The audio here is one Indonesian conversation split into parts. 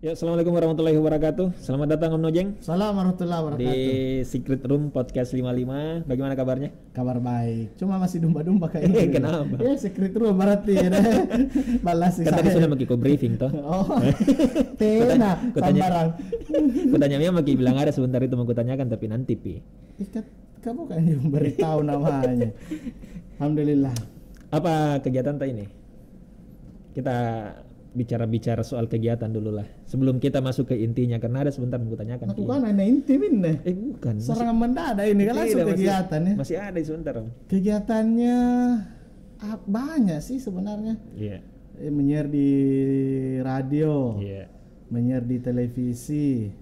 Ya, assalamualaikum warahmatullahi wabarakatuh. Selamat datang Om Nojeng Salam warahmatullahi di wabarakatuh. Secret Room Podcast 55. Bagaimana kabarnya? Kabar baik. Cuma masih dumba-dumba kayaknya. Kenapa? Ya secret room berarti ya. Balas Kan tadi sudah maki ko briefing toh. Oh. Tena sambarang. Kutanya memang maki bilang ada sebentar itu mau kutanyakan tapi nanti pi. Ikat kamu kan yang beritahu namanya. Alhamdulillah. Apa kegiatan tak ini? Kita bicara soal kegiatan dulu lah. Sebelum kita masuk ke intinya karena ada sebentar mau kutanyakan. Aku kan hanya intimin deh. Bukan. Serangan mendadak ini kan langsung kegiatannya. Masih ada sebentar Om. Kegiatannya banyak sih sebenarnya. Iya. Menyiar di radio. Iya. Menyiar di televisi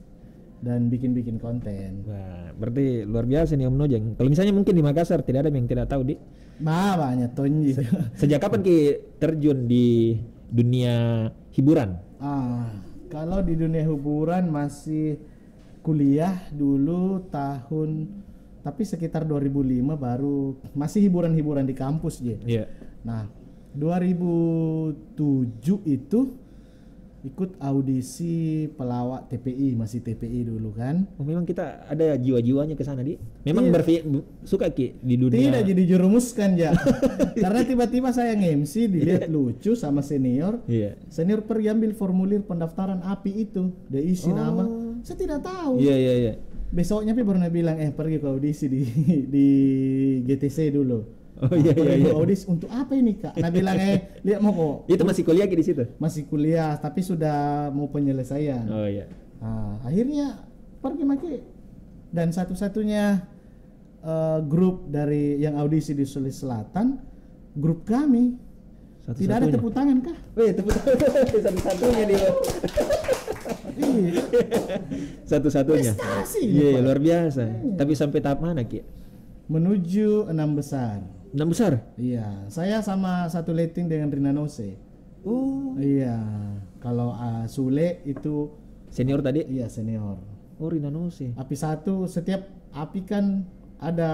dan bikin konten. Wah, berarti luar biasa nih Om Nojeng. Kalau misalnya mungkin di Makassar tidak ada yang tidak tahu di. Banyak tonji. Sejak kapan Ki terjun di dunia hiburan? Kalau di dunia hiburan masih kuliah dulu tapi sekitar 2005 baru masih hiburan-hiburan di kampus ya. Iya. Nah, 2007 itu ikut audisi pelawak TPI, masih TPI dulu kan. Oh, memang kita ada jiwa-jiwanya ke sana di. Memang suka Ki di dunia. Tidak jadi jurumuskan ya. Karena tiba-tiba saya nge-MC dilihat lucu sama senior. Iya. Senior pergi ambil formulir pendaftaran API itu, dia isi nama. Saya tidak tahu. Iya. Besoknya baru bilang pergi ke audisi di GTC dulu. Oh iya. Audisi untuk apa ini Kak? Nah bilang lihat mau kok. Itu masih kuliah Ki di situ? Masih kuliah tapi sudah mau penyelesaian. Oh iya. Akhirnya pergi maki dan satu-satunya grup dari yang audisi di Sulawesi Selatan, grup kami. Tidak ada tepuk tangan kah? Tepuk tangan satu-satunya dia. Satu-satunya. Prestasi. Iya, luar biasa. Tapi sampai tahap mana Ki? Menuju 6 besar. 6 besar? Iya, saya sama satu letting dengan Rina Nose. Oh. Iya, kalau Sule itu senior tadi? Iya, senior. Oh, Rina Nose. API 1 setiap API kan ada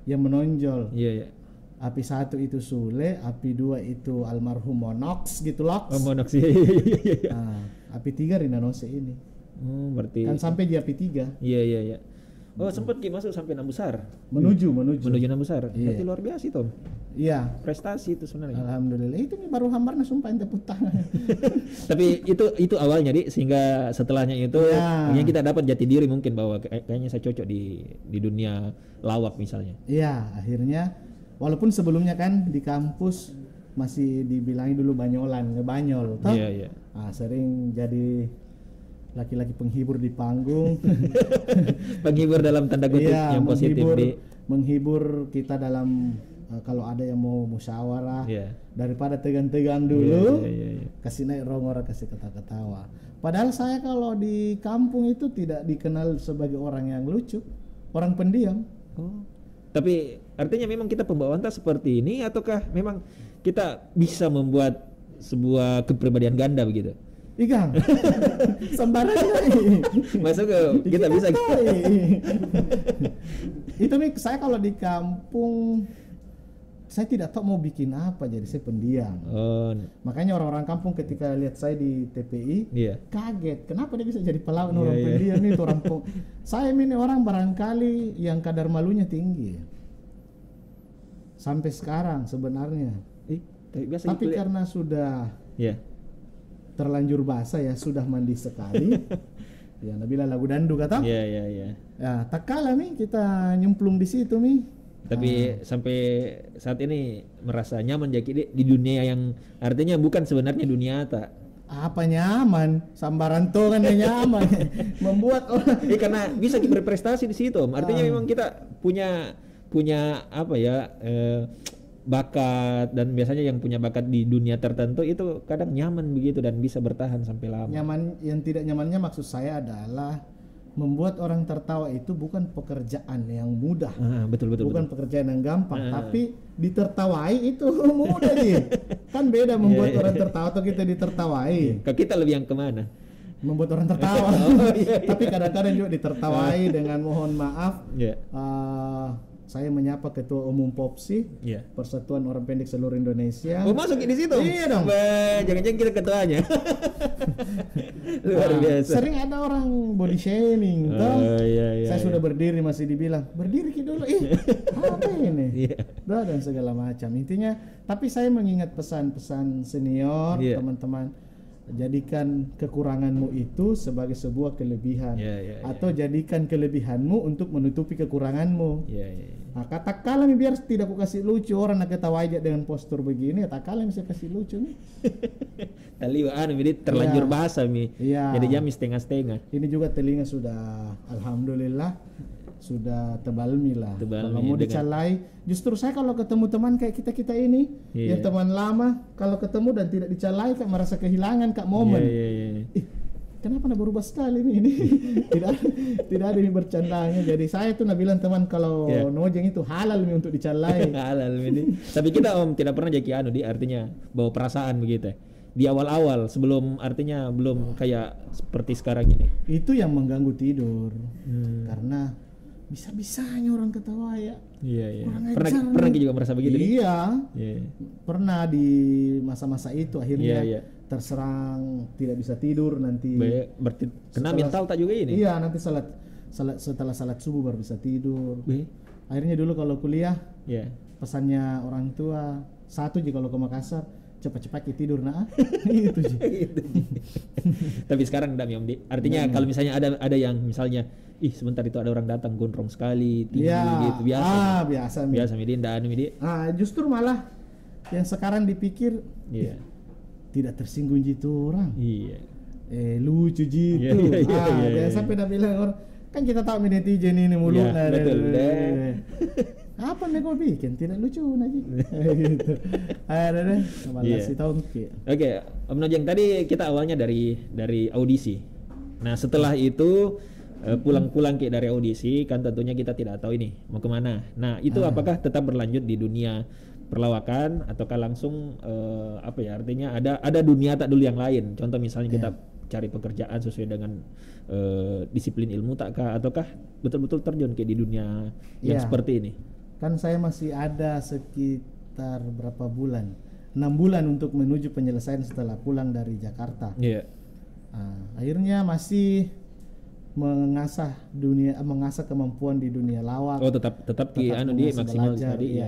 yang menonjol. Iya. API 1 itu Sule, API 2 itu almarhum Monox gitu loh. Oh, Monox. Iya. API 3 Rina Nose ini. Berarti kan sampai di API 3. Iya. Oh, sempat Ki masuk sampai 6 besar. Menuju 6 besar. Iya. Berarti luar biasa itu. Iya. Prestasi itu sebenarnya. Alhamdulillah. Itu nih baru hambarnya sumpah yang tepuk tangan. Tapi itu awalnya sehingga setelahnya itu akhirnya kita dapat jati diri mungkin bahwa kayaknya saya cocok di dunia lawak misalnya. Iya, akhirnya walaupun sebelumnya kan di kampus masih dibilangi dulu ngebanyol toh. Iya. Sering jadi laki-laki penghibur di panggung. Penghibur dalam tanda kutip yang positif menghibur kita dalam kalau ada yang mau musyawarah daripada tegang-tegang dulu. Iya. Kasih naik rongora, kasih ketawa-ketawa. Padahal saya kalau di kampung itu tidak dikenal sebagai orang yang lucu, orang pendiam. Oh. Tapi artinya memang kita pembawaan seperti ini ataukah memang kita bisa membuat sebuah kepribadian ganda begitu? Igang, sembarangan masuk kita bisa itu nih saya kalau di kampung saya tidak tahu mau bikin apa, jadi saya pendiam. Makanya orang-orang kampung ketika lihat saya di TPI kaget, kenapa dia bisa jadi pelawak orang pendiam itu orang saya ini orang barangkali yang kadar malunya tinggi sampai sekarang sebenarnya. Tapi karena sudah terlanjur basah ya, sudah mandi sekali. Ya Nabila lagu dandu kata. Iya. Ya, tak kalah nih kita nyemplung di situ nih. Tapi sampai saat ini merasa nyaman jadi di dunia yang artinya bukan sebenarnya dunia nyata. Apa nyaman? Sambaran tuh kan nyaman. Membuat orang karena bisa kita berprestasi di situ. Artinya memang kita punya apa ya? Bakat, dan biasanya yang punya bakat di dunia tertentu itu kadang nyaman begitu dan bisa bertahan sampai lama. Nyaman, yang tidak nyamannya maksud saya adalah membuat orang tertawa itu bukan pekerjaan yang mudah. Betul. Bukan pekerjaan yang gampang, tapi ditertawai itu mudah nih. Kan beda membuat orang tertawa atau kita ditertawai. Kita lebih yang kemana? Membuat orang tertawa. Tapi kadang-kadang juga ditertawai dengan mohon maaf. saya menyapa Ketua Umum POPSI, Persatuan Orang Pendek Seluruh Indonesia. Oh, masuk di situ? Iya dong. Jangan-jangan kita ketuanya. Luar biasa. Sering ada orang body shaming, saya sudah berdiri masih dibilang, berdiri dulu, apa ini? Dan segala macam. Intinya, tapi saya mengingat pesan-pesan senior, teman-teman, jadikan kekuranganmu itu sebagai sebuah kelebihan, atau jadikan kelebihanmu untuk menutupi kekuranganmu. Nah, katakanlah biar tidak aku kasih lucu, orang nak ketawa aja dengan postur begini, katakanlah bisa kasih lucu nih. Tali ini terlanjur bahasa mi. Jadi jam setengah-setengah. Ini juga telinga sudah alhamdulillah sudah tebal milah. Kalau mau dicalai, justru saya kalau ketemu teman kayak kita ini, ya teman lama, kalau ketemu dan tidak dicalai kak merasa kehilangan kak momen. Kenapa nak berubah sekali ini? tidak ada ini bercandanya. Jadi saya tuh nak bilang teman kalau nojeng itu halal nih untuk dicalai. Halal ini. Tapi kita tidak pernah jadi artinya bawa perasaan begitu. Di awal-awal sebelum artinya belum kayak seperti sekarang ini. Itu yang mengganggu tidur. Karena bisa-bisanya orang ketawa ya. Pernah juga merasa begitu? Pernah di masa-masa itu akhirnya terserang tidak bisa tidur nanti. Berarti kena mental tak juga ini? Iya, nanti setelah salat subuh baru bisa tidur. Akhirnya dulu kalau kuliah pesannya orang tua satu aja kalau ke Makassar, cepat-cepat tidur itu sih. Tapi sekarang enggak Om Di. Artinya kalau misalnya ada yang misalnya sebentar itu ada orang datang gondrong sekali tinggi gitu biasa. Biasa Midi dan Midi. Justru malah yang sekarang dipikir tidak tersinggung gitu orang. Lucu gitu. Sampai dah bilang orang kan kita tahu netizen ini mulu. Betul. Apa nih kau bikin tidak lucu lagi gitu. Ada tahun. Oke, Om Nojeng tadi kita awalnya dari audisi. Nah setelah itu pulang-pulang dari audisi kan tentunya kita tidak tahu ini mau kemana. Nah itu apakah tetap berlanjut di dunia perlawakan ataukah langsung artinya ada dunia tak dulu yang lain. Contoh misalnya kita cari pekerjaan sesuai dengan disiplin ilmu takkah ataukah betul-betul terjun di dunia yang seperti ini. Kan saya masih ada sekitar berapa bulan, 6 bulan untuk menuju penyelesaian setelah pulang dari Jakarta. Akhirnya masih mengasah kemampuan di dunia lawak. Tetap di maksimal tadi.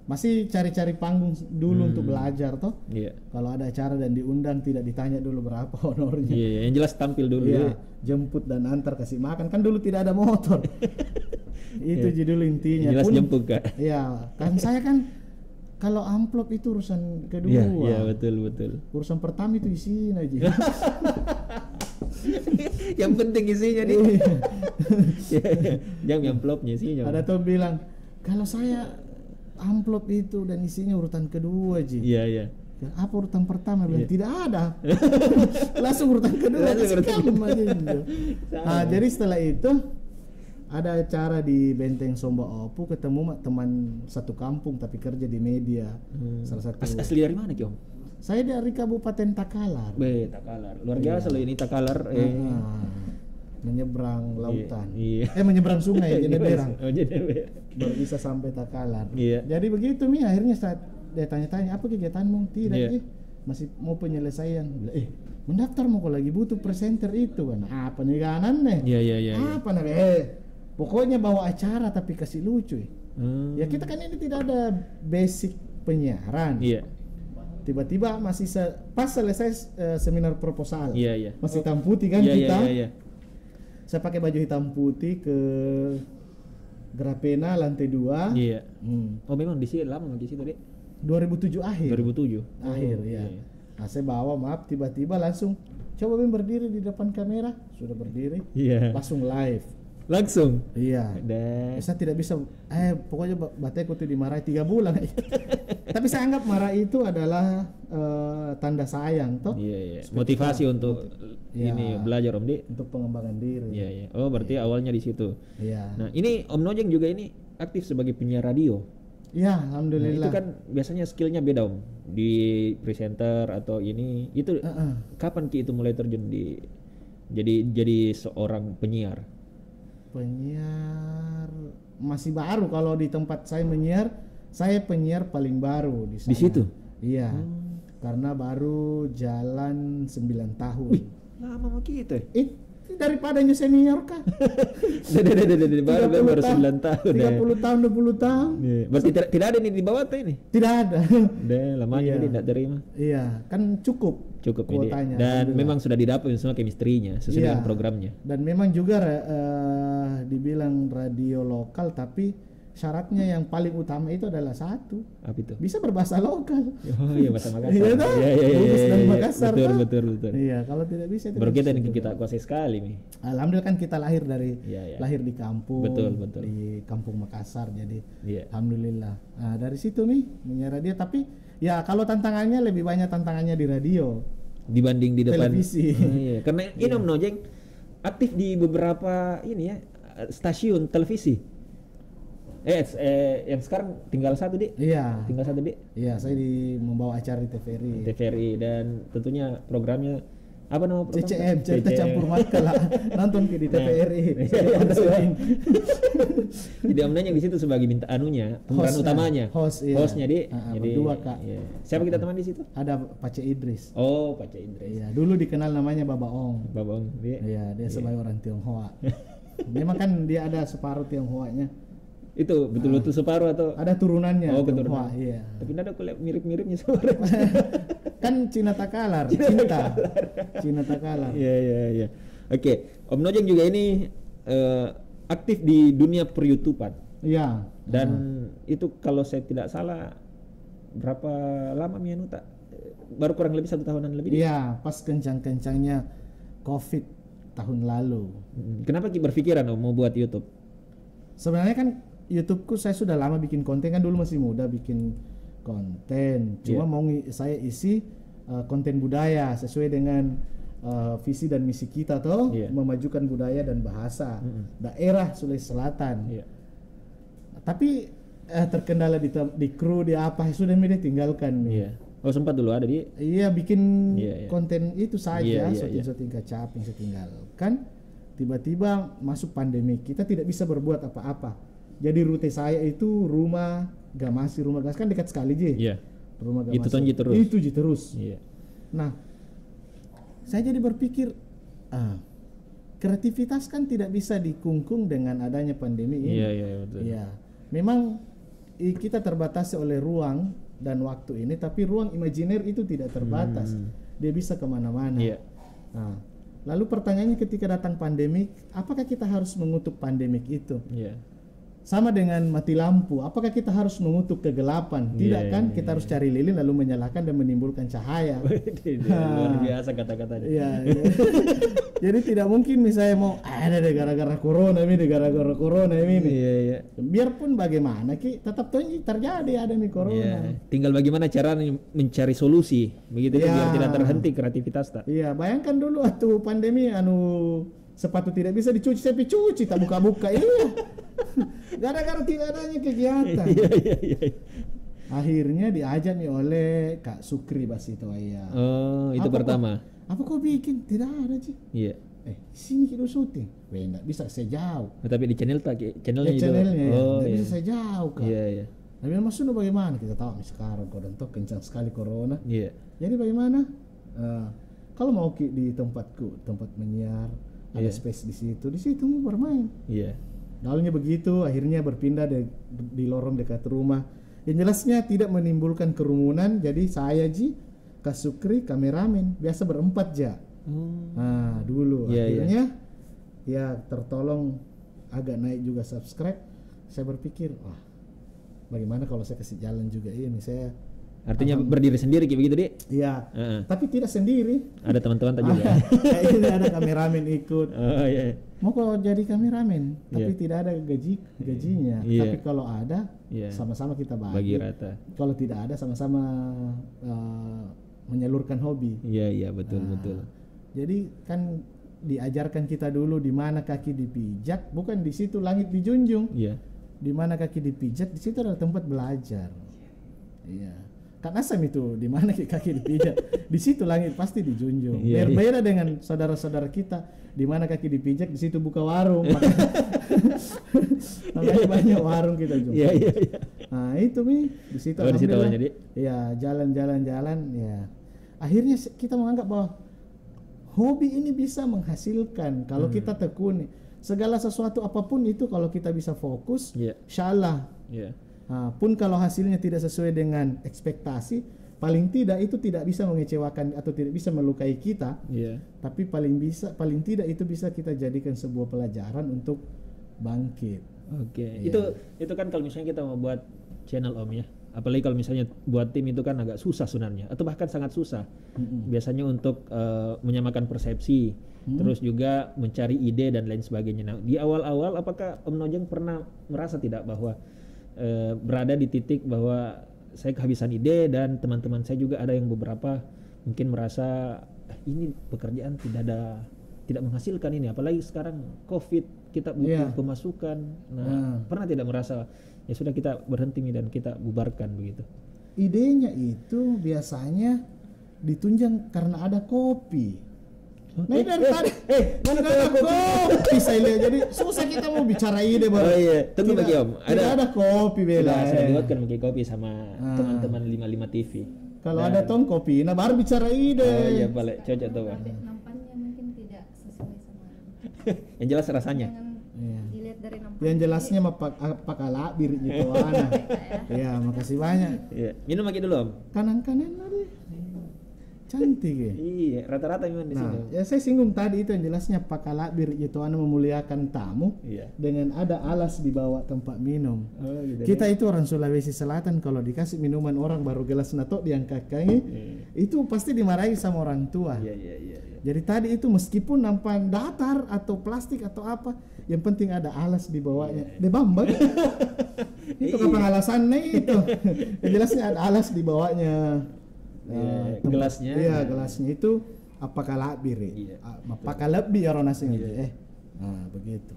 Masih cari-cari panggung dulu untuk belajar toh. Kalau ada acara dan diundang tidak ditanya dulu berapa honornya. Yang jelas tampil dulu. Jemput dan antar kasih makan kan dulu tidak ada motor. Itu judul intinya. Jelas jemput Kak. Kan saya kan kalau amplop itu urusan kedua. Betul. Urusan pertama itu isinya aja. Yang penting isinya nih. Jangan amplopnya isinya. Ada tuh bilang kalau saya amplop itu dan isinya urutan kedua aja. Apa urutan pertama? Bilang tidak ada. Langsung urutan kedua. Jadi setelah itu ada acara di Benteng Somba Opu, ketemu teman satu kampung tapi kerja di media. Salah satu. Asli dari mana Om? Saya dari Kabupaten Takalar. Takalar. Luar biasa loh ini Takalar. Menyeberang lautan. Menyeberang sungai Jeneberang. Baru bisa sampai Takalar. Jadi begitu akhirnya saat dia tanya-tanya apa kegiatanmu? Tidak masih mau penyelesaian. Mendaftar mau lagi butuh presenter itu kan. Apa nih kanan nih? Apa nih? Pokoknya bawa acara tapi kasih lucu. Ya kita kan ini tidak ada basic penyiaran. Tiba-tiba masih pas selesai seminar proposal. Masih hitam putih kan kita. Saya pakai baju hitam putih ke Grapena lantai 2. Oh memang di sini lama di situ deh. 2007 akhir. 2007. Akhir Nah, saya bawa tiba-tiba langsung coba berdiri di depan kamera, sudah berdiri. Langsung live. Langsung? Saya tidak bisa pokoknya bateku tuh dimarahi 3 bulan. Tapi saya anggap marah itu adalah tanda sayang toh. Motivasi untuk ini belajar Om Di. Untuk pengembangan diri. Oh berarti awalnya di situ. Nah ini Om Nojeng juga ini aktif sebagai penyiar radio. Alhamdulillah. Itu kan biasanya skillnya beda Om. Di presenter atau ini itu kapan Ki itu mulai terjun di jadi seorang penyiar? Penyiar masih baru kalau di tempat saya menyiar, saya penyiar paling baru di sana. Di situ? Iya. Karena baru jalan 9 tahun. Wih, lama mau gitu. Daripada senior kah? baru 9 tahun. 30 tahun, 20 tahun. Berarti tidak ada nih di bawah ini? Tidak ada. Lamanya dia tidak terima. Iya, kan cukup kuotanya. Dan memang sudah didapat semua chemistry-nya sesuai dengan programnya. Dan memang juga dibilang radio lokal, tapi syaratnya yang paling utama itu adalah satu. Apa itu? Bisa berbahasa lokal. Oh iya, bahasa Makassar. Iya, dari Makassar. Betul. Iya, kalau tidak bisa. Baru kita kuasai sekali nih. Alhamdulillah kan kita lahir lahir di kampung. Betul. Di kampung Makassar, jadi alhamdulillah. Nah, dari situ nih menyiar radio, tapi ya kalau tantangannya lebih banyak tantangannya di radio dibanding di depan televisi. Iya. Karena ini Om Nojeng aktif di beberapa stasiun televisi. Yang sekarang tinggal satu, Dik. Iya. Tinggal satu, Dik. Iya, saya membawa acara di TVRI. TVRI, dan tentunya programnya apa nama program? CCM, cerita campur mata lah. Nonton di TVRI. Jadi Om Nojeng di situ sebagai pemeran utamanya. Hostnya, Dik. Jadi berdua, Kak. Iya. Siapa kita teman di situ? Ada Pace Idris. Oh, Pace Idris. Iya, dulu dikenal namanya Baba Ong. Baba Ong. Iya, dia sebagai orang Tionghoa. Memang kan dia ada separuh Tionghoanya. Itu betul-betul separuh atau ada turunannya? Oh, keturunan. Iya. Tapi ada kulihat mirip-miripnya sama kan Cina Takalar. Cina Takalar. Iya. Oke, Om Nojeng juga ini aktif di dunia per-YouTubean. Iya. Dan itu kalau saya tidak salah berapa lama Mianuta? Baru kurang lebih 1 tahunan lebih. Iya, pas kencang-kencangnya COVID tahun lalu. Kenapa berpikiran mau buat YouTube? Sebenarnya kan YouTubeku saya sudah lama bikin konten, kan dulu masih muda bikin konten. Cuma mau saya isi konten budaya sesuai dengan visi dan misi kita toh, memajukan budaya dan bahasa daerah Sulawesi Selatan. Tapi terkendala di kru, di apa, sudah media tinggalkan. Oh, sempat dulu ada di bikin konten itu saja, syuting kecaping saya tinggalkan. Tiba-tiba masuk pandemi, kita tidak bisa berbuat apa-apa. Jadi rute saya itu rumah Gamasi kan dekat sekali rumah Gamasi itu terus. Nah, saya jadi berpikir kreativitas kan tidak bisa dikungkung dengan adanya pandemi ini. Betul. Memang kita terbatasi oleh ruang dan waktu ini, tapi ruang imajiner itu tidak terbatas. Dia bisa kemana-mana. Nah, lalu pertanyaannya ketika datang pandemik, apakah kita harus mengutuk pandemik itu? Sama dengan mati lampu, apakah kita harus mengutuk kegelapan? Tidak kan? Kita harus cari lilin lalu menyalakan dan menimbulkan cahaya. Luar biasa kata-katanya. Jadi tidak mungkin misalnya mau ada gara-gara corona ini. Biarpun bagaimana tetap terjadi ada corona. Tinggal bagaimana cara mencari solusi, begitu biar tidak terhenti kreativitas tak. Bayangkan dulu waktu pandemi sepatu tidak bisa dicuci, saya cuci tak buka-buka. Gara-gara tidak adanya kegiatan. Akhirnya diajak nih oleh Kak Sukri Basitoaya. Oh, itu pertama. Apa kau bikin? Tidak ada sih. Sini kita syuting. Tidak bisa saya jauh. Tapi di channelnya juga. Channelnya tidak bisa saya jauh, Kak. Tapi maksudnya bagaimana? Kita tahu sekarang kok kencang sekali corona. Jadi bagaimana? Kalau mau di tempatku, tempat menyiar, ada space di situ mau bermain. Lalunya begitu, akhirnya berpindah di lorong dekat rumah. Yang jelasnya tidak menimbulkan kerumunan. Jadi saya Kak Sukri, kameramen, biasa berempat Nah dulu akhirnya tertolong agak naik juga subscribe. Saya berpikir, bagaimana kalau saya kasih jalan juga ini saya. Artinya berdiri sendiri kayak begitu, Dik? Iya. Tapi tidak sendiri. Ada teman-teman tadi juga. Ini ada kameramen ikut. Mau kok jadi kameramen, tapi tidak ada gajinya. Tapi kalau ada, sama-sama kita bagi rata. Kalau tidak ada, sama-sama menyalurkan hobi. Iya, betul. Jadi kan diajarkan kita dulu di mana kaki dipijak, bukan di situ langit dijunjung. Di mana kaki dipijak, di situ adalah tempat belajar. kan asam itu di mana kaki dipijat, di situ langit pasti dijunjung. Berbeda dengan saudara-saudara kita, di mana kaki dipijak di situ buka warung. Makanya banyak warung kita jumpa. Nah itu Mi, di situ alhamdulillah. Jadi ya jalan-jalan ya. Akhirnya kita menganggap bahwa hobi ini bisa menghasilkan kalau kita tekuni. Segala sesuatu apapun itu kalau kita bisa fokus, insyaallah. Pun kalau hasilnya tidak sesuai dengan ekspektasi, paling tidak itu tidak bisa mengecewakan atau tidak bisa melukai kita. Tapi paling tidak itu bisa kita jadikan sebuah pelajaran untuk bangkit. Itu kan kalau misalnya kita mau buat channel Om ya. Apalagi kalau misalnya buat tim itu kan agak susah sebenarnya atau bahkan sangat susah. Biasanya untuk menyamakan persepsi, terus juga mencari ide dan lain sebagainya. Nah, di awal-awal apakah Om Nojeng pernah merasa tidak bahwa berada di titik bahwa saya kehabisan ide dan teman-teman saya juga ada yang beberapa mungkin merasa ini pekerjaan tidak menghasilkan ini, apalagi sekarang COVID kita butuh pemasukan. Pernah tidak merasa ya sudah kita berhenti dan kita bubarkan begitu? Idenya itu biasanya ditunjang karena ada kopi. Nah dari tadi mana ada kopi saya lihat, jadi susah kita mau bicara ide baru. Tunggu bagi Om. Ada kopi bela. Saya buatkan pakai kopi sama teman-teman 55 TV. Kalau ada tong kopi, nah baru bicara ide. Balik cocok tuh Bang. Nampannya mungkin tidak sesuai sama. Yang jelas rasanya. Dilihat dari nampan. Yang jelasnya pakala bir gitu ana. Ya, makasih banyak. Minum lagi dulu Om. Kanan-kanan tadi. Cantik ya. Iya, rata-rata memang di sini. Ya saya singgung tadi itu yang jelasnya pakala bir itu ana memuliakan tamu dengan ada alas di bawah tempat minum. Kita itu orang Sulawesi Selatan kalau dikasih minuman orang baru gelas nato diangkat kaki, itu pasti dimarahi sama orang tua. Jadi tadi itu meskipun nampak datar atau plastik atau apa, yang penting ada alas di bawahnya. De bambang. Itu kapan alasannya itu? Yang jelasnya ada alas di bawahnya. Gelasnya. Gelasnya itu apakah labir? Apakah lebih orang asing begitu.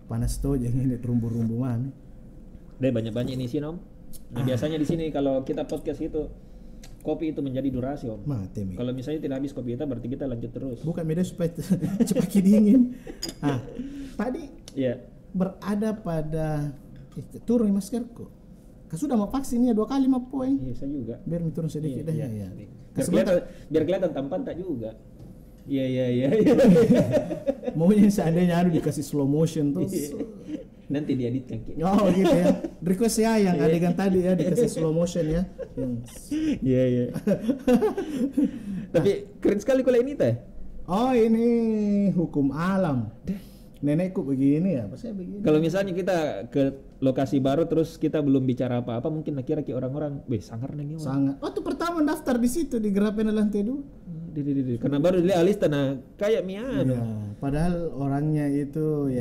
Panas tuh jangan ini rumbu-rumbu mana. Deh banyak-banyak ini sih Om. Nah, biasanya di sini kalau kita podcast itu kopi itu menjadi durasi Om. Kalau misalnya tidak habis kopi kita berarti kita lanjut terus. Bukan beda supaya cepat dingin. Tadi berada pada turun maskerku. Sudah mau vaksinnya 2 kali 5 poin. Saya juga. Biar turun sedikit deh. Biar kelihatan tampan tak juga. Iya. Maunya seandainya dikasih slow motion tuh. Nanti dieditkan gitu. Oh gitu ya. Request ya yang adegan tadi ya dikasih slow motion ya. Iya. Tapi keren sekali kalau ini teh. Oh ini hukum alam. Nenekku begini ya, saya begini. Kalau misalnya kita ke lokasi baru terus kita belum bicara apa-apa, mungkin kira-kira orang-orang, sangar nih. Sangat. Waktu pertama daftar di situ di Gerapen lantai 2. Karena baru dilihat alis tanah kayak Mian. Padahal orangnya itu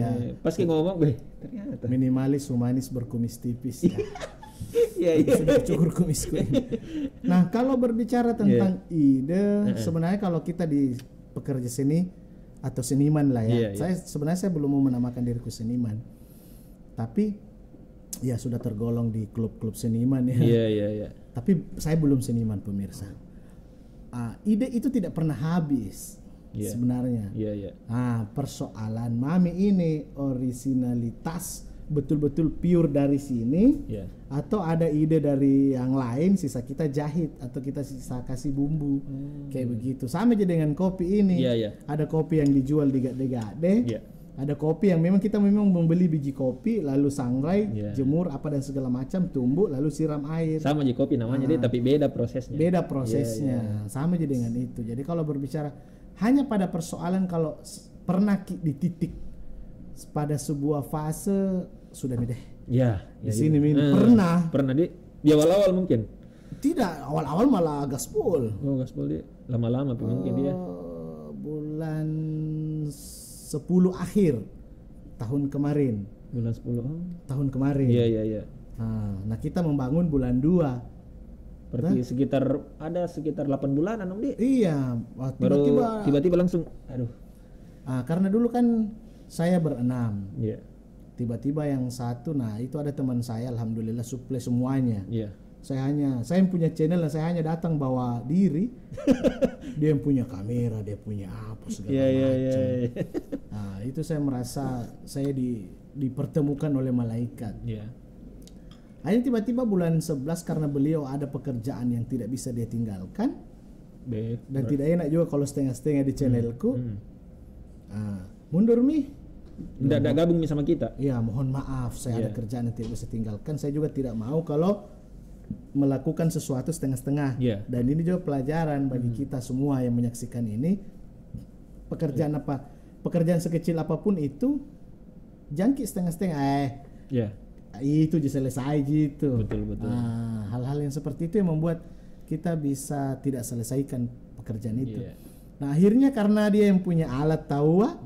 pas ngomong, ternyata minimalis, humanis, berkumis tipis. Sudah cukur kumisku ini. Nah, kalau berbicara tentang ide, sebenarnya kalau kita di pekerja seni atau seniman lah ya. Saya belum mau menamakan diriku seniman. Tapi ya sudah tergolong di klub-klub seniman ya. Iya. Tapi saya belum seniman pemirsa. Ide itu tidak pernah habis sebenarnya. Persoalan mami ini originalitas betul-betul pure dari sini atau ada ide dari yang lain sisa kita jahit atau kita sisa kasih bumbu kayak begitu. Sama aja dengan kopi ini. Ada kopi yang dijual di gade-gade. Ada kopi yang memang kita membeli biji kopi lalu sangrai, jemur apa dan segala macam, tumbuk lalu siram air. Sama aja kopi namanya dia tapi beda prosesnya. Sama aja dengan itu. Jadi kalau berbicara hanya pada persoalan kalau pernah di titik pada sebuah fase sudah nih deh. Di sini pernah di awal-awal mungkin. Tidak, awal-awal malah gaspol. Gaspol dia lama-lama mungkin dia. Bulan 10 akhir tahun kemarin. Bulan 10 tahun kemarin. Iya. Nah, kita membangun bulan 2. Berarti sekitar 8 bulanan Om Di. Iya, tiba-tiba langsung karena dulu kan saya berenam. Iya. Tiba-tiba yang satu, itu ada teman saya alhamdulillah suplai semuanya. Saya yang punya channel dan saya hanya datang bawa diri. Dia yang punya kamera, dia punya apa segala macam. Nah, itu saya merasa saya dipertemukan oleh malaikat. Akhirnya tiba-tiba bulan 11 karena beliau ada pekerjaan yang tidak bisa dia tinggalkan. Dan tidak enak juga kalau setengah-setengah di channelku. Mundur Mi. Tidak gabung sama kita. Iya, mohon maaf, saya ada kerjaan yang tidak bisa tinggalkan. Saya juga tidak mau kalau melakukan sesuatu setengah-setengah. Dan ini juga pelajaran bagi kita semua yang menyaksikan ini. Pekerjaan sekecil apapun itu jangkit setengah-setengah. Itu selesai gitu. Betul. Hal-hal yang seperti itu yang membuat kita bisa tidak selesaikan pekerjaan itu. Nah, akhirnya karena dia yang punya alat tawa,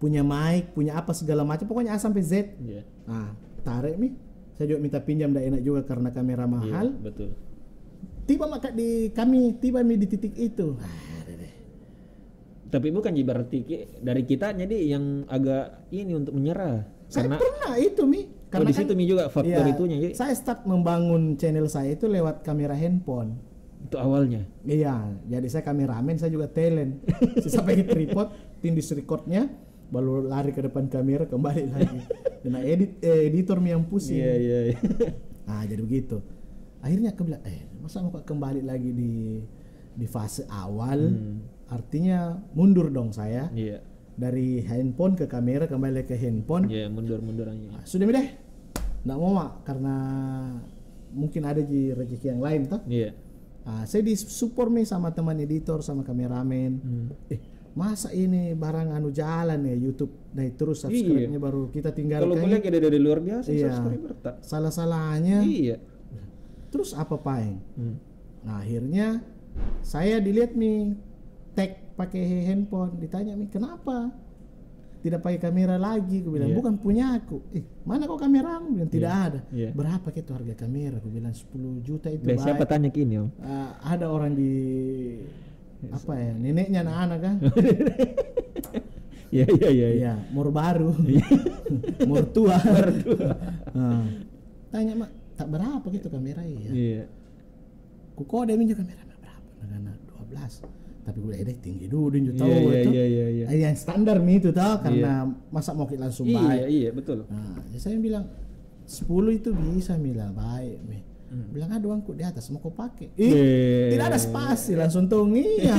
punya mic, punya apa segala macam, pokoknya A sampai Z. Nah, tarik Mi. Saya juga minta pinjam, tidak enak juga karena kamera mahal. Betul. Tiba Mi di titik itu. Tapi bukan berarti dari kita jadi yang agak ini untuk menyerah. Saya pernah itu Mi. Karena di situ Mi juga faktor itunya. Jadi saya start membangun channel saya itu lewat kamera handphone. Itu awalnya. Iya, jadi saya kameramen, saya juga talent. Saya sampai tripod, tindis recordnya, baru lari ke depan kamera, kembali lagi. Nah, editor Mi yang pusing. Iya. Nah, jadi begitu. Akhirnya aku bilang, masa mau kembali lagi di fase awal? Artinya mundur dong saya. Dari handphone ke kamera, kembali ke handphone. Mundur aja. Nah, sudah deh. Nggak mau Mak, karena mungkin ada rezeki yang lain toh. Saya disupport Mi sama teman editor, sama kameramen. Masa ini barang jalan ya YouTube naik terus subscribe-nya baru kita tinggalkan. Kalau boleh ada dari luar biasa subscriber tak. Salah-salahnya. Terus apa Paeng? Nah, akhirnya saya dilihat Mi tag pakai handphone, ditanya Mi kenapa tidak pakai kamera lagi? Aku bilang bukan punya aku. Mana kok kameramu? Bilang tidak ada. Berapa itu harga kamera? Aku bilang 10 juta itu. Siapa tanya kini Om? Ada orang di neneknya anak-anak kan. Iya, mor baru. Mor tua. Tanya Mak, tak berapa gitu kamera ya? Ku kode minjem kamera berapa? Negara 12. Tapi gue tinggi dulu dia tahu itu. Yang standar Mi itu tahu karena masa mau kita langsung baik. Iya, betul. Nah, saya bilang 10 itu bisa Mi lah, baik Mi. Bilang uangku di atas mau kau pakai. Tidak ada spasi, langsung iya.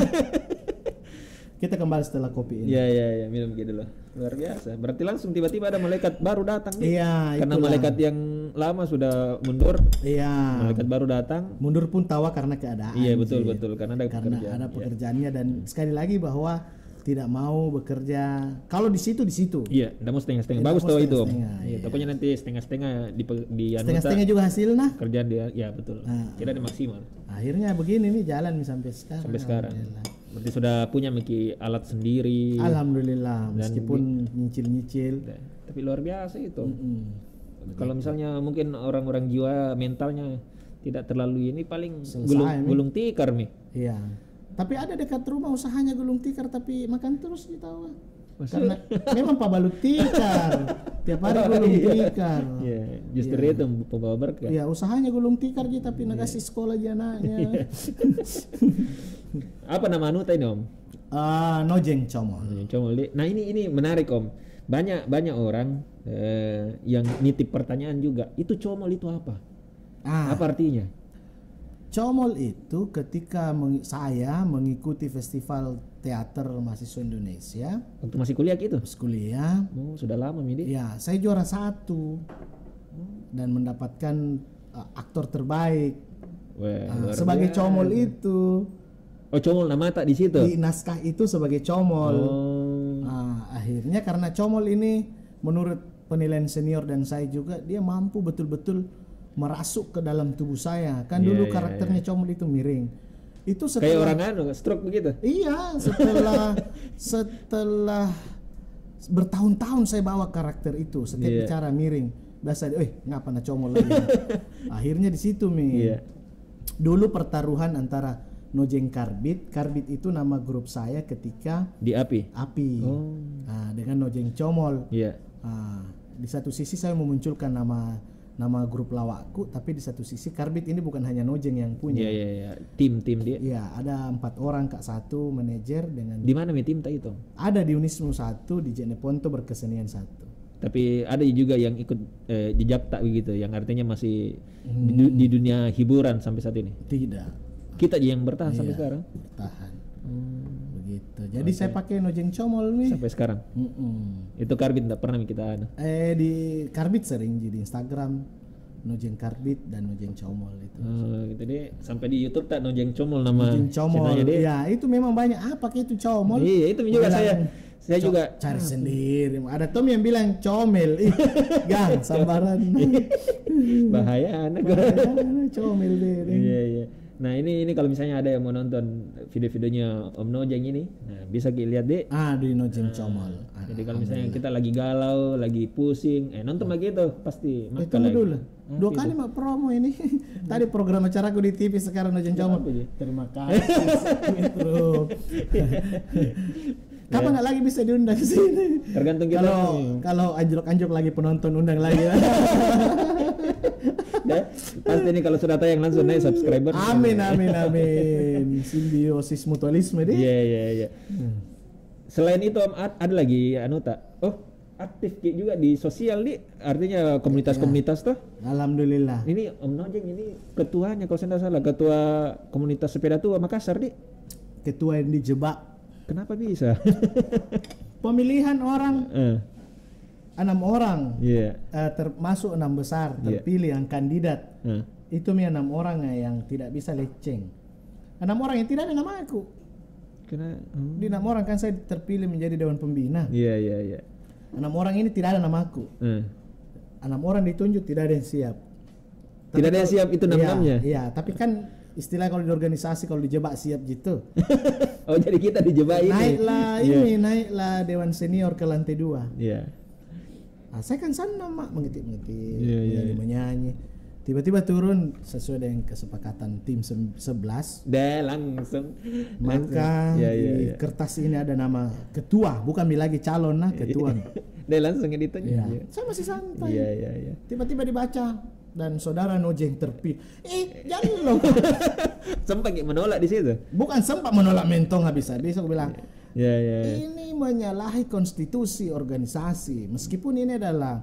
Kita kembali setelah kopi ini. Iya, minum gitu loh. Luar biasa. Berarti langsung tiba-tiba ada malaikat baru datang. Iya, karena malaikat yang lama sudah mundur. Iya. Malaikat baru datang. Mundur pun tawa karena keadaan. Iya, betul. Karena ada pekerjaannya dan sekali lagi bahwa tidak mau bekerja. Kalau di situ. Iya, tidak mau setengah-setengah. Bagus tahu itu Om. Iya. Pokoknya nanti setengah-setengah di setengah-setengah juga hasilnya. Kerjaan dia, ya betul. Tidak ada maksimal. Akhirnya begini nih jalan sampai sekarang. Berarti sudah punya alat sendiri. Alhamdulillah, meskipun nyicil. Tapi luar biasa itu. Kalau misalnya mungkin orang-orang jiwa mentalnya tidak terlalu ini paling gulung tikar Mi. Iya. Tapi ada dekat rumah usahanya gulung tikar tapi makan terus tahu. Karena memang pabalut tikar. Tiap hari gulung tikar. Iya, justru itu pembawa berkah. Iya, usahanya gulung tikar tapi ngasih sekolah aja anaknya. Apa nama anu tadi Om? Nojeng Comol. Nah, ini menarik Om. Banyak orang yang nitip pertanyaan juga. Itu comol itu apa? Apa artinya? Comol itu ketika saya mengikuti festival teater mahasiswa Indonesia. Waktu masih kuliah gitu? Pas kuliah. Sudah lama Midi? Ya, saya juara 1 dan mendapatkan aktor terbaik. Sebagai biasa. Comol itu. Comol nama tak di situ? Di naskah itu sebagai comol. Akhirnya karena comol ini menurut penilaian senior dan saya juga dia mampu betul-betul merasuk ke dalam tubuh saya. Kan dulu karakternya comol itu miring. Itu setelah kayak orang stroke begitu. Iya, setelah bertahun-tahun saya bawa karakter itu, setiap bicara miring. Biasa ngapa na comol lagi. Akhirnya di situ Mi. Dulu pertaruhan antara Nojeng Karbit itu nama grup saya ketika di Api. Dengan Nojeng Comol. Di satu sisi saya memunculkan nama nama grup lawakku, tapi di satu sisi Karbit ini bukan hanya Nojeng yang punya. Iya. Tim dia. Iya, ada 4 orang, Kak, 1 manajer dengan. Di mana tim tak itu? Ada di Unismu 1, di Jeneponto Berkesenian 1. Tapi ada juga yang ikut jejak tak begitu, yang artinya masih di dunia hiburan sampai saat ini. Tidak. Kita yang bertahan sampai sekarang. Bertahan. Begitu. Jadi saya pakai Nojeng Comol nih sampai sekarang. Itu Karbit enggak pernah kita ada. Di Karbit sering di Instagram Nojeng Karbit dan Nojeng Comol itu. Gitu deh. Sampai di YouTube tak Nojeng Comol nama. Nojeng Comol. Ya, itu memang banyak. Pakai itu Comol. Iya, itu juga saya juga cari sendiri. Ada Tom yang bilang comel. Gang sambaran. Bahaya anak. Comel deh. Iya. Nah ini kalau misalnya ada yang mau nonton video-videonya Om Nojeng ini, nah bisa lihat deh. Di Nojeng Comol. Jadi kalau misalnya kita lagi galau, lagi pusing, nonton begitu pasti. Tunggu dulu. 2 kali mak promo ini. Tadi program acaraku di TV, sekarang Nojeng Comol. Terima kasih. Metro. Kapan nggak lagi bisa diundang ke sini? Tergantung kita. Kalau anjlok lagi penonton undang lagi. Pasti ini kalau sudah tayang langsung naik subscriber. Amin. Simbiosis mutualisme deh. Iya. Selain itu ada lagi aktif juga di sosial nih, artinya komunitas-komunitas tuh. Alhamdulillah. Ini Om Nojeng ini ketuanya kalau saya tidak salah, ketua komunitas sepeda tua Makassar nih. Ketua yang dijebak. Kenapa bisa? Pemilihan orang 6 orang, termasuk 6 besar terpilih yang kandidat. Itu 6 orang yang tidak bisa leceng. 6 orang yang tidak ada nama aku. Di 6 orang kan saya terpilih menjadi Dewan Pembina. Iya. 6 orang ini tidak ada nama aku. 6 orang ditunjuk, tidak ada yang siap. Tidak ada yang siap itu namanya. Iya, tapi kan istilah kalau di organisasi kalau dijebak siap gitu. Oh, jadi kita dijebak ini. Naiklah Dewan Senior ke lantai 2. Iya. Saya kan sana mak menyanyi, menyanyi. Tiba-tiba turun sesuai dengan kesepakatan tim 11. Langsung. Maka di kertas ini ada nama ketua, bukan lagi calon ketua. Langsung editnya. Saya masih santai. Iya. Tiba-tiba dibaca dan saudara Nojeng terpilih. Jangan loh. Sempat menolak di situ. Bukan sempat menolak mentong habis-habis aku bilang. Iya. Ini menyalahi konstitusi organisasi. Meskipun ini adalah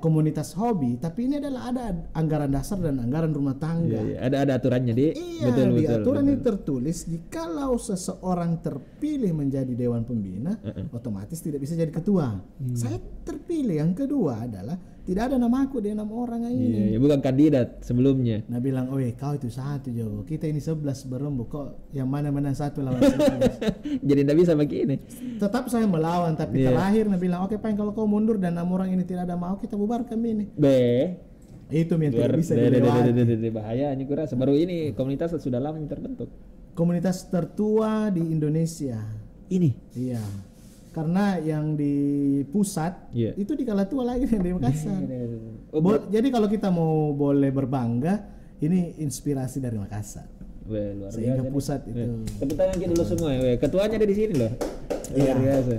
komunitas hobi, tapi ini adalah ada anggaran dasar dan anggaran rumah tangga. Ada aturannya di. Betul. Aturan ini tertulis jikalau seseorang terpilih menjadi Dewan Pembina, otomatis tidak bisa jadi ketua. Saya terpilih. Yang kedua adalah tidak ada nama aku di 6 orang ini. Bukan kandidat sebelumnya. Nah bilang, kau itu 1 Jogo, kita ini 11 berembuk, kok yang mana 1 lawan 11. Jadi tidak bisa begini. Tetap saya melawan, tapi terakhir nah bilang, oke Pak, kalau kau mundur dan 6 orang ini tidak ada mau, kita bubarkan ini. Itu yang tidak bisa dilewati. Bahaya ini kurasa. Baru ini komunitas sudah lama terbentuk. Komunitas tertua di Indonesia. Ini? Iya. Karena yang di pusat itu di Kalatua lagi yang di Makassar. Jadi kalau kita mau boleh berbangga, ini inspirasi dari Makassar. Luar sehingga biasa pusat itu. Tepuk tangan dulu semua. Ketuanya ada di sini loh. Luar biasa.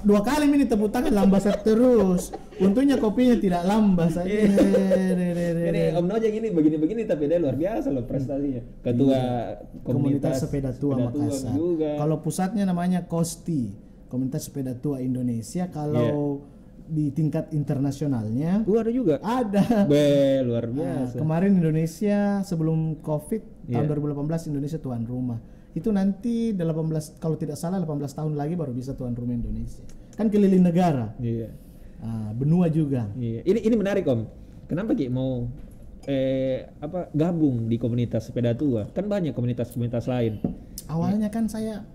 2 kali ini tepuk tangan lambasat terus. Untungnya kopinya tidak lambas saja. Ini Om Nojeng ini begini-begini tapi dia luar biasa loh prestasinya. Ketua komunitas sepeda tua Makassar. Kalau pusatnya namanya KOSTI. Komunitas Sepeda Tua Indonesia. Kalau di tingkat internasionalnya ada juga. Ada. Luar biasa. Kemarin Indonesia sebelum Covid tahun 2018 Indonesia tuan rumah. Itu nanti 18 kalau tidak salah 18 tahun lagi baru bisa tuan rumah Indonesia. Kan keliling negara. Benua juga. Ini menarik Om. Kenapa Ki mau gabung di komunitas sepeda tua? Kan banyak komunitas-komunitas lain. Awalnya kan saya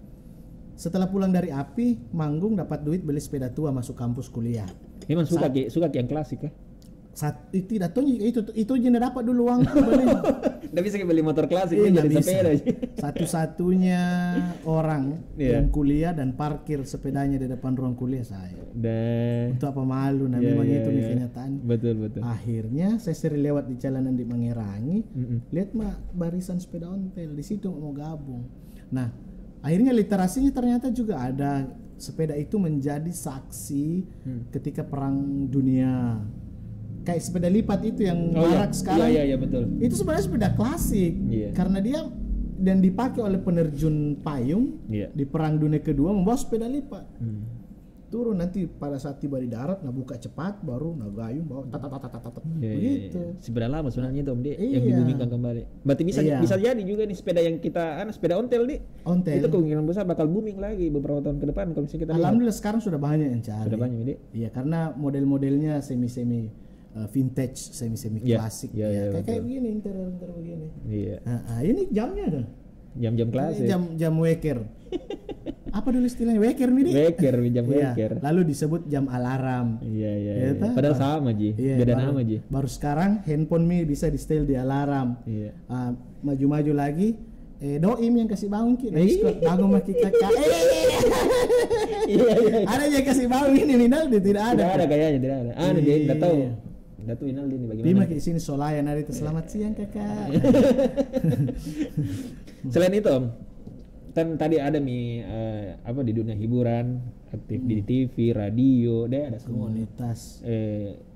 setelah pulang dari API, manggung dapat duit beli sepeda tua masuk kampus kuliah. Memang suka yang klasik ya? Tidak tahu itu jenis dapat dulu uang beli. Nggak bisa beli motor klasik jadi sepeda. Satu-satunya orang yang kuliah dan parkir sepedanya di depan ruang kuliah saya. Untuk apa malu? Memang itu kenyataan. Betul. Akhirnya saya sering lewat di jalanan di Mangerangi, lihat barisan sepeda ontel di situ mau gabung. Nah, akhirnya literasinya ternyata juga ada. Sepeda itu menjadi saksi ketika Perang Dunia kayak sepeda lipat itu yang marak sekarang. Iya betul. Itu sebenarnya sepeda klasik karena dia dan dipakai oleh penerjun payung di Perang Dunia Kedua membawa sepeda lipat. Turun nanti pada saat tiba di darat, buka cepat, baru gayung bawa begitu. Sepeda lama sebenarnya itu Om Di yang dibumingkan kembali. Berarti bisa jadi juga nih sepeda yang kita sepeda ontel nih. Itu kemungkinan besar bakal booming lagi beberapa tahun ke depan kalau misalnya kita alhamdulillah sekarang sudah banyak yang cari. Sudah banyak Di. Iya, karena model-modelnya semi vintage, semi klasik kayak begini, interior begini. Iya. Ini jamnya dong. Jam-jam klasik. Jam weker. Apa dulu istilahnya weker nih? Weker, jam weker. Lalu disebut jam alarm. Iya. Padahal sama Ji. Beda nama Ji. Baru sekarang handphone bisa di setel di alarm. Iya. Maju-maju lagi doim yang kasih bangun kita. Bangun maki kakak. Iya. Ada yang kasih bangun ini Rinaldi tidak ada. Tidak ada kayaknya, tidak ada. Dia enggak tahu. Datu Rinaldi ini bagaimana? Bima ke sini Solayan hari itu selamat siang kakak. Selain itu Om, kan tadi ada di dunia hiburan, aktif di TV, radio, ada semua. Komunitas.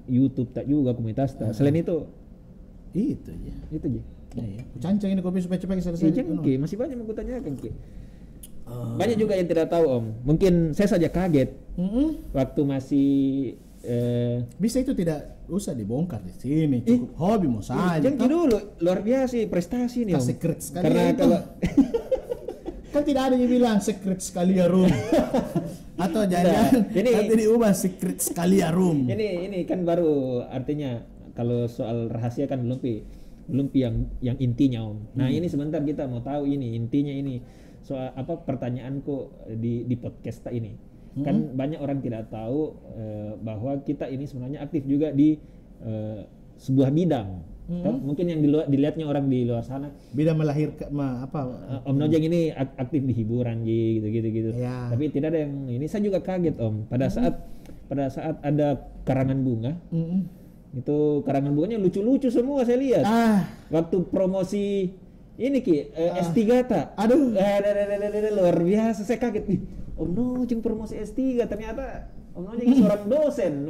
YouTube tak juga komunitas tak. Selain itu aja. Itu aja. Iya. Cancang ini kopi supaya cepat selesai. Masih banyak yang kutanyakan Ki. Banyak juga yang tidak tahu Om. Mungkin saya saja kaget. Waktu masih bisa itu tidak usah dibongkar di sini, cukup hobi mau saja. Jangan dulu, luar biasa prestasi nih Om. Secret sekali. Karena itu. kalau kan tidak ada yang bilang secret sekali ya room. Atau jangan nanti diubah secret sekali ya room. Ini kan baru artinya kalau soal rahasia kan belum yang intinya Om. Nah, ini sebentar kita mau tahu ini intinya ini soal pertanyaanku di podcast ini. Kan banyak orang tidak tahu bahwa kita ini sebenarnya aktif juga di sebuah bidang. Mungkin yang dilihatnya orang di luar sana bidang melahirkan Om Nojeng ini aktif di hiburan gitu. Ya. Tapi tidak ada yang ini. Saya juga kaget Om pada saat ada karangan bunga. Itu karangan bunganya lucu-lucu semua saya lihat. Waktu promosi ini Ki S3 tak. Aduh. Luar biasa, saya kaget. Om Nojeng promosi S3 ternyata Om Nojeng seorang dosen.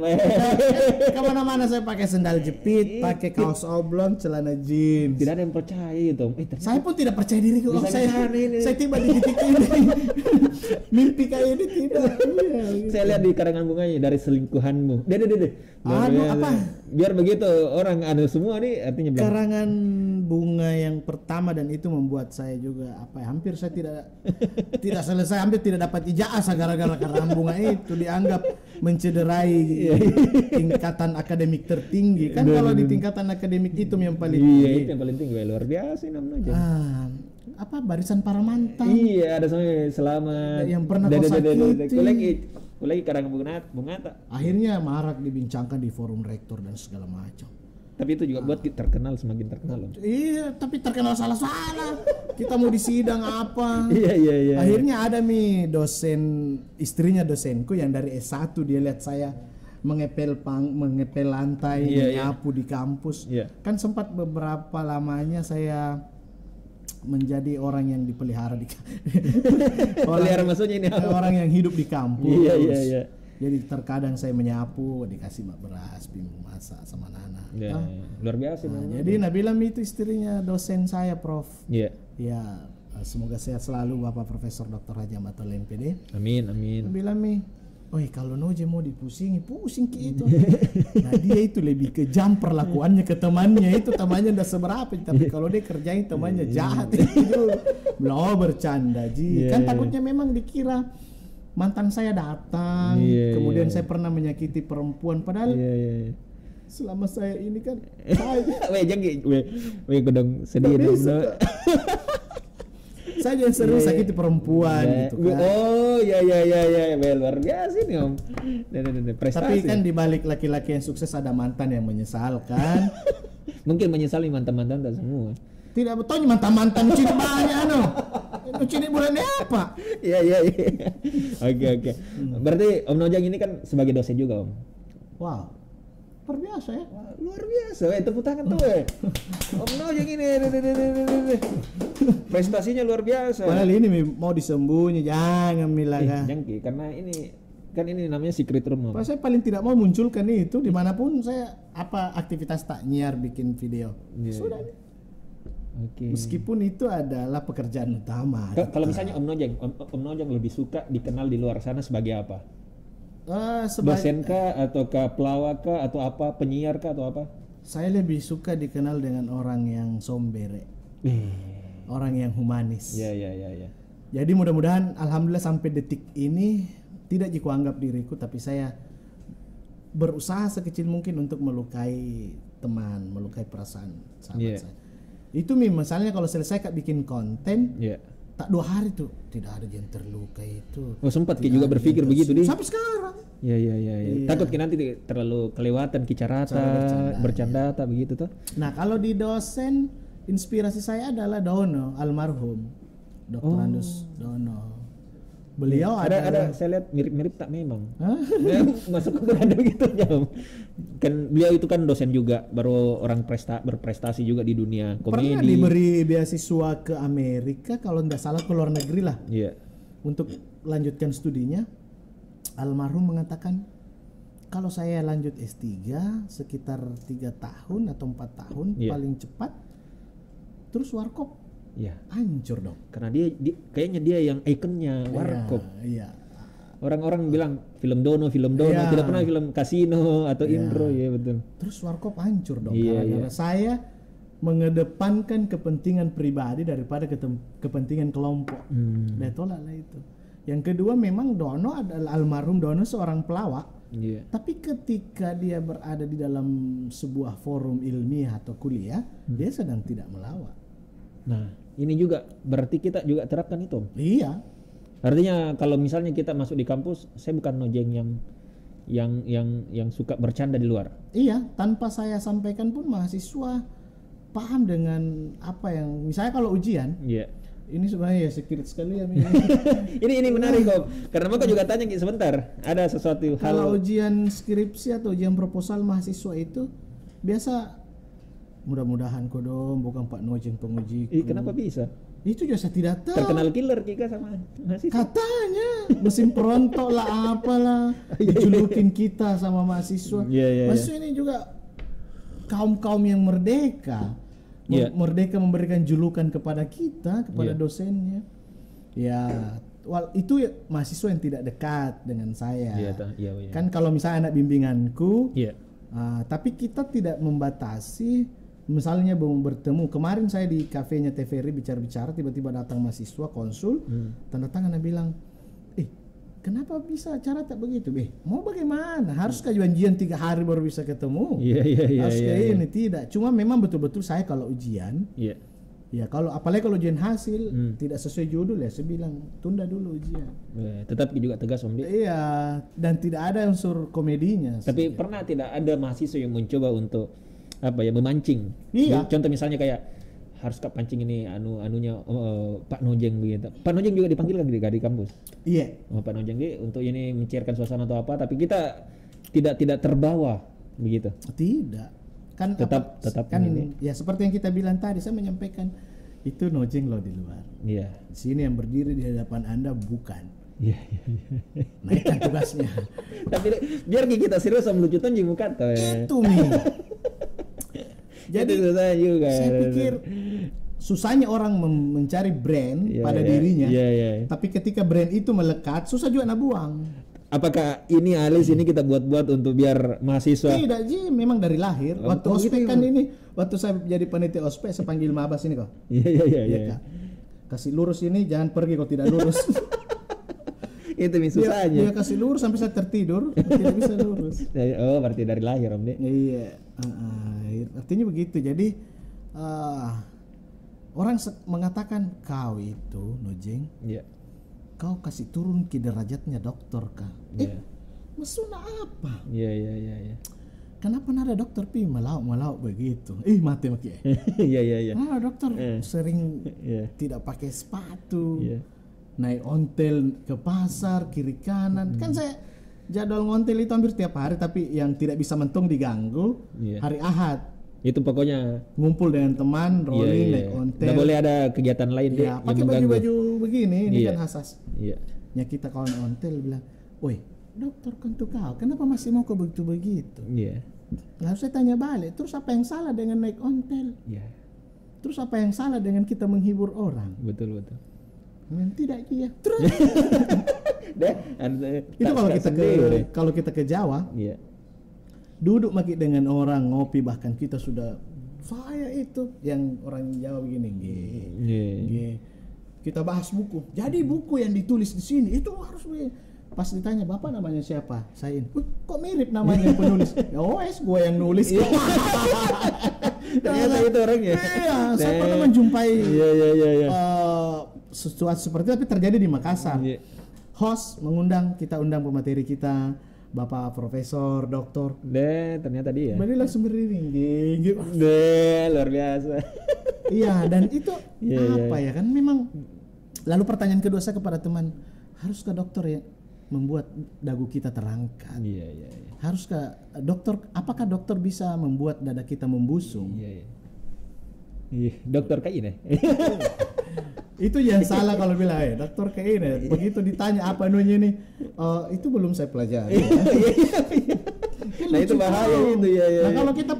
Kemana-mana saya pakai sendal jepit, pakai kaos oblong, celana jeans. Tidak ada yang percaya itu Om. Saya pun tidak percaya diri kalau saya tiba di titik ini. Mimpi kayak ini tidak. Saya lihat di karangan bunganya dari selingkuhanmu. Apa? Biar begitu orang semua nih artinya bilang. Karangan bunga yang pertama dan itu membuat saya juga hampir saya tidak selesai, hampir tidak dapat ijazah gara-gara karangan bunga itu dianggap mencederai tingkatan akademik tertinggi. Kan kalau di tingkatan akademik itu yang paling tinggi. Iya, itu yang paling tinggi. Luar biasa namanya. Barisan para mantan. Iya, ada selamat. Yang pernah kau sakiti. Lagi karangan bunga tak. Akhirnya marak dibincangkan di forum rektor dan segala macam. Tapi itu juga buat kita semakin terkenal. Iya, tapi terkenal salah-salah. Kita mau di sidang apa? Iya. Akhirnya ada istrinya dosenku yang dari S1 dia lihat saya mengepel lantai, menyapu di kampus. Kan sempat beberapa lamanya saya menjadi orang yang dipelihara pelihara maksudnya ini orang yang hidup di kampus. Iya. Jadi terkadang saya menyapu, dikasih beras, bimbu masak sama Nana. Luar biasa. Jadi Nabila itu istrinya dosen saya, Prof. Iya. Ya, semoga sehat selalu Bapak Profesor Dr. Haji Matul MPD. Amin. Nabila kalau Noje mau dipusingi, pusing gitu. Nah dia itu lebih kejam perlakuannya ke temannya itu, temannya udah seberapa, tapi kalau dia kerjain temannya jahat itu. Belum bercanda Ji. Kan takutnya memang dikira mantan saya datang, kemudian saya pernah menyakiti perempuan, padahal selama saya ini kan gedong sedih dong. Saya jangan serius sakiti perempuan gitu kan. Luar biasa nih Om. Prestasi. Tapi kan di balik laki-laki yang sukses ada mantan yang menyesalkan. Mungkin menyesali mantan-mantan tak semua. Tidak betul mantan-mantan cini banyak cini bulan apa? Iya. Oke. Berarti Om Nojeng ini kan sebagai dosen juga Om. Wow. Luar biasa ya. Luar biasa. Tepuk tangan tuh Om Nojeng ini. Prestasinya luar biasa. Padahal ini mau disembunyi, jangan bilang. Jangan karena ini Kan ini namanya secret room. Saya paling tidak mau munculkan itu dimanapun saya aktivitas tak nyiar bikin video. Sudah. Okay. Meskipun itu adalah pekerjaan utama. Kalau misalnya Om Nojeng lebih suka dikenal di luar sana sebagai apa? Dosen kah, atau pelawak kah, atau apa, penyiar kah, atau apa? Saya lebih suka dikenal dengan orang yang sombere, orang yang humanis. Ya. Jadi mudah-mudahan, alhamdulillah sampai detik ini tidak jiku anggap diriku, tapi saya berusaha sekecil mungkin untuk melukai teman, melukai perasaan sahabat saya. Itu misalnya kalau selesai Kak bikin konten, tak 2 hari tuh tidak ada yang terluka itu. Oh sempat juga berpikir begitu di. Sampai sekarang. Iya. Takut nanti terlalu kelewatan kicarata, bercanda tak begitu tuh. Nah kalau di dosen, inspirasi saya adalah Dono almarhum, Dr. Andus Dono. Beliau ada saya lihat mirip-mirip tak memang. Ya, masuk ke berada begitu jam. Kan beliau itu kan dosen juga, baru orang berprestasi juga di dunia komedi. Pernah diberi beasiswa ke Amerika kalau tidak salah, ke luar negeri lah. Iya. Untuk lanjutkan studinya. Almarhum mengatakan kalau saya lanjut S3 sekitar 3 tahun atau 4 tahun paling cepat, terus warkop. Iya. Hancur dong. Karena dia kayaknya dia yang ikonnya warkop. Iya. Orang-orang bilang film Dono, tidak pernah film Kasino atau Indro, ya betul. Terus warkop hancur dong. Karena saya mengedepankan kepentingan pribadi daripada kepentingan kelompok. Dan tolaklah itu. Yang kedua, memang Dono adalah almarhum Dono seorang pelawak. Tapi ketika dia berada di dalam sebuah forum ilmiah atau kuliah, dia sedang tidak melawak. Nah, ini juga berarti kita juga terapkan itu. Iya. Artinya kalau misalnya kita masuk di kampus, saya bukan Nojeng yang suka bercanda di luar. Iya, tanpa saya sampaikan pun mahasiswa paham dengan apa yang misalnya kalau ujian. Iya. Ini sebenarnya secret sekali ya. ini menarik kok. Karena maka juga tanya sebentar, ada sesuatu hal. Kalau ujian skripsi atau ujian proposal mahasiswa itu biasa, mudah-mudahan kok dong bukan Pak Nojeng penguji. Kenapa bisa? Itu juga saya tidak tahu. Terkenal killer Kika sama mahasiswa. Katanya mesin perontok lah apalah, dijulukin kita sama mahasiswa. Mahasiswa ini juga kaum yang merdeka. Merdeka memberikan julukan kepada kita, kepada dosennya. Ya, itu mahasiswa yang tidak dekat dengan saya. Kan kalau misalnya anak bimbinganku, tapi kita tidak membatasi. Misalnya bertemu, kemarin saya di kafenya TVRI bicara-bicara, tiba-tiba datang mahasiswa konsul, tanda tangan dan bilang, kenapa bisa cara tak begitu? Mau bagaimana? Harus janjian 3 hari baru bisa ketemu? Harus kayak ini, tidak. Cuma memang betul-betul saya kalau ujian, ya kalau apalagi kalau ujian hasil tidak sesuai judul, ya saya bilang tunda dulu ujian. Tetap juga tegas Om Di. Iya, dan tidak ada unsur komedinya. Tapi pernah tidak ada mahasiswa yang mencoba untuk memancing? Contoh misalnya kayak harus pancing ini anunya Pak Nojeng begitu. Pak Nojeng juga dipanggil kan di kampus. Iya. Pak Nojeng untuk ini mencairkan suasana atau apa, tapi kita tidak terbawa begitu. Tidak. Kan tetap kan ini. Ya seperti yang kita bilang tadi, saya menyampaikan itu Nojeng loh di luar. Iya. Sini yang berdiri di hadapan Anda bukan. Iya. Naikkan tugasnya. Tapi biar kita serius sama lucutan di muka tuh. Itu nih. Jadi saya pikir susahnya orang mencari brand pada dirinya, tapi ketika brand itu melekat, susah juga nabuang. Apakah ini alis ini kita buat untuk biar mahasiswa? Tidak sih, memang dari lahir. Waktu ospek kan ini, waktu saya jadi panitia ospek, saya panggil mabas ini kok. Iya. Kasih lurus ini, jangan pergi kalau tidak lurus. Itu susahnya. Dia kasih lurus sampai saya tertidur, tidak bisa lurus. Oh, berarti dari lahir Om Di. Iya. Artinya begitu. Jadi orang mengatakan kau itu Nojeng, kau kasih turun ke derajatnya dokter kah? Maksudnya apa? Iya. Kenapa ada dokter pi melauk begitu? Mati maki. Iya. Dokter sering tidak pakai sepatu, naik ontel ke pasar kiri kanan. Kan saya jadwal ngontel itu hampir tiap hari, tapi yang tidak bisa mentung diganggu hari Ahad. Itu pokoknya ngumpul dengan teman, rolling, naik ontel. Nggak boleh ada kegiatan lain deh. Pakai baju-baju begini, ini kan hasas. Ya kita kawan ontel bilang, "Woi, dokter untuk kau, kenapa masih mau kau begitu? Iya. Lalu saya tanya balik, terus apa yang salah dengan naik ontel? Iya. Terus apa yang salah dengan kita menghibur orang? Betul. Tidak iya. Terus itu kalau kita ke Jawa, iya. Duduk maki dengan orang ngopi, bahkan kita sudah saya itu yang orang Jawa begini, kita bahas buku. Jadi buku yang ditulis di sini itu harus pas ditanya bapak namanya siapa, saya ini. Kok mirip namanya penulis? Ya wes gue yang nulis. Ternyata itu orangnya. Iya, saya pernah menjumpai sesuatu seperti itu, tapi terjadi di Makassar. Host mengundang, kita undang pemateri kita, bapak profesor, doktor. Ternyata dia. Berarti langsung beriring. Luar biasa. Iya, dan itu ya kan memang. Lalu pertanyaan kedua saya kepada teman, haruskah dokter ya membuat dagu kita terangkat? Iya. Haruskah dokter? Apakah dokter bisa membuat dada kita membusung? Iya. Dokter kayak ini. Itu yang salah kalau bilang dokter kayak ini. Begitu ditanya apa nunya nih, itu belum saya pelajari. Nah itu bahaya itu ya. Nah kalau kita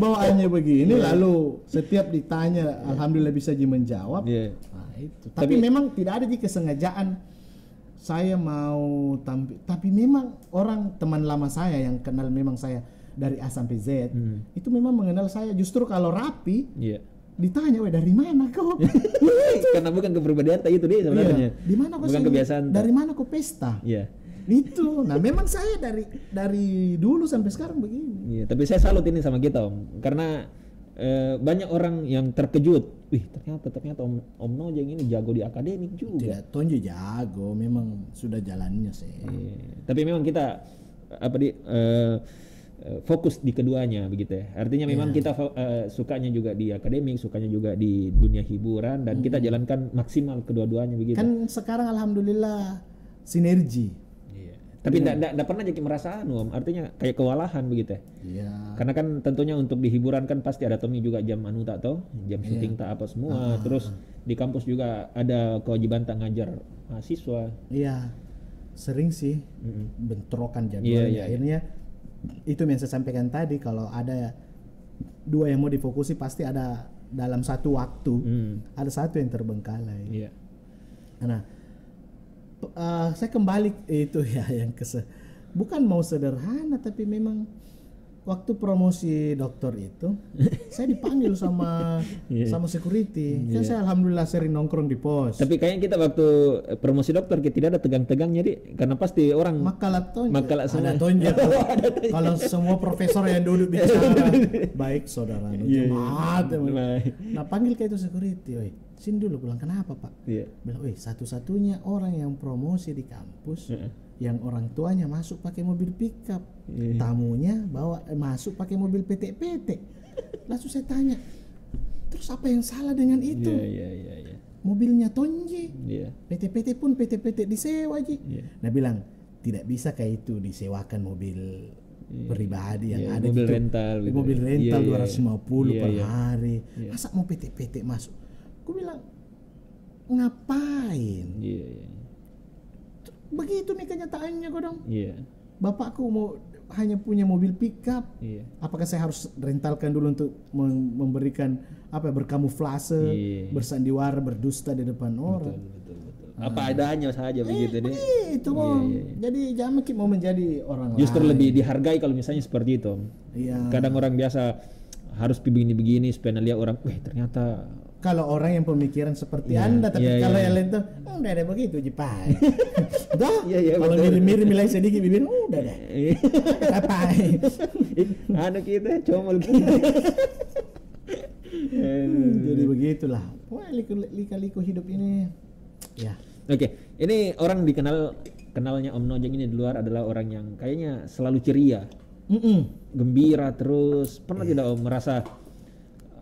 bawaannya begini, lalu setiap ditanya, alhamdulillah bisa menjawab. Nah itu. Tapi memang tidak ada kesengajaan saya mau tampil. Tapi memang orang teman lama saya yang kenal memang saya dari A sampai Z, itu memang mengenal saya. Justru kalau rapi, ditanya, dari mana kau? Karena bukan kepribadian itu dia sebenarnya. Di mana kau? Bukan kebiasaan. Dari mana kau pesta? Iya. Itu. Nah, memang saya dari dulu sampai sekarang begini. Iya, tapi saya salut ini sama kita, Om. Karena banyak orang yang terkejut. Wih, ternyata Om Nojeng ini jago di akademik juga. Tidak, Tonje jago, memang sudah jalannya sih. Iya. Tapi memang kita fokus di keduanya begitu ya. Artinya memang kita sukanya juga di akademik, sukanya juga di dunia hiburan, dan kita jalankan maksimal kedua-duanya begitu. Kan sekarang alhamdulillah sinergi. Iya. Tapi enggak pernah jadi merasa Om, artinya kayak kewalahan begitu ya. Iya. Karena kan tentunya untuk di hiburan kan pasti ada Tommy juga jam tak tahu, jam syuting tak apa semua. Terus di kampus juga ada kewajiban tak ngajar mahasiswa. Iya. Sering sih bentrokan jadwalnya. Akhirnya itu yang saya sampaikan tadi, kalau ada dua yang mau difokusi pasti ada dalam satu waktu ada satu yang terbengkalai. Nah, saya kembali itu ya yang bukan mau sederhana, tapi memang waktu promosi dokter itu saya dipanggil sama security. Kan saya alhamdulillah sering nongkrong di pos. Tapi kayaknya kita waktu promosi dokter kita tidak ada tegang-tegangnya karena pasti orang makalat semua. Ada tonjak. Kalau semua profesor yang duduk bicara, baik saudara. Nah panggil kayak itu security, sini dulu, bilang kenapa pak? Bilang, satu-satunya orang yang promosi di kampus yang orang tuanya masuk pakai mobil pickup, tamunya masuk pakai mobil PT. Langsung saya tanya, terus apa yang salah dengan itu? Mobilnya Tonje, PT pun PT disewa aja. Nah bilang tidak bisa kayak itu disewakan mobil pribadi yang ada mobil gitu. rental, mobil rental 250 per hari. Masa mau PT masuk? Gue bilang ngapain? Begitu nih kenyataannya kok dong. Bapakku hanya punya mobil pickup. Apakah saya harus rentalkan dulu untuk memberikan berkamuflase, bersandiwara, berdusta di depan orang? Betul. Apa adanya saja begitu deh. Itu jadi jangan mau menjadi orang justru lain. Lebih dihargai kalau misalnya seperti itu. Kadang orang biasa harus begini supaya lihat orang, ternyata. Kalau orang yang pemikiran seperti Anda, tapi kalau yang lain tuh udah ada begitu jipai. Kalau mirip-mirip nilai sedikit bibir udah deh. Capai. Kita comol kita. Jadi begitulah. Wah, liku hidup ini. Oke, ini orang kenalnya Om Nojeng ini di luar adalah orang yang kayaknya selalu ceria. Gembira terus. Pernah tidak Om merasa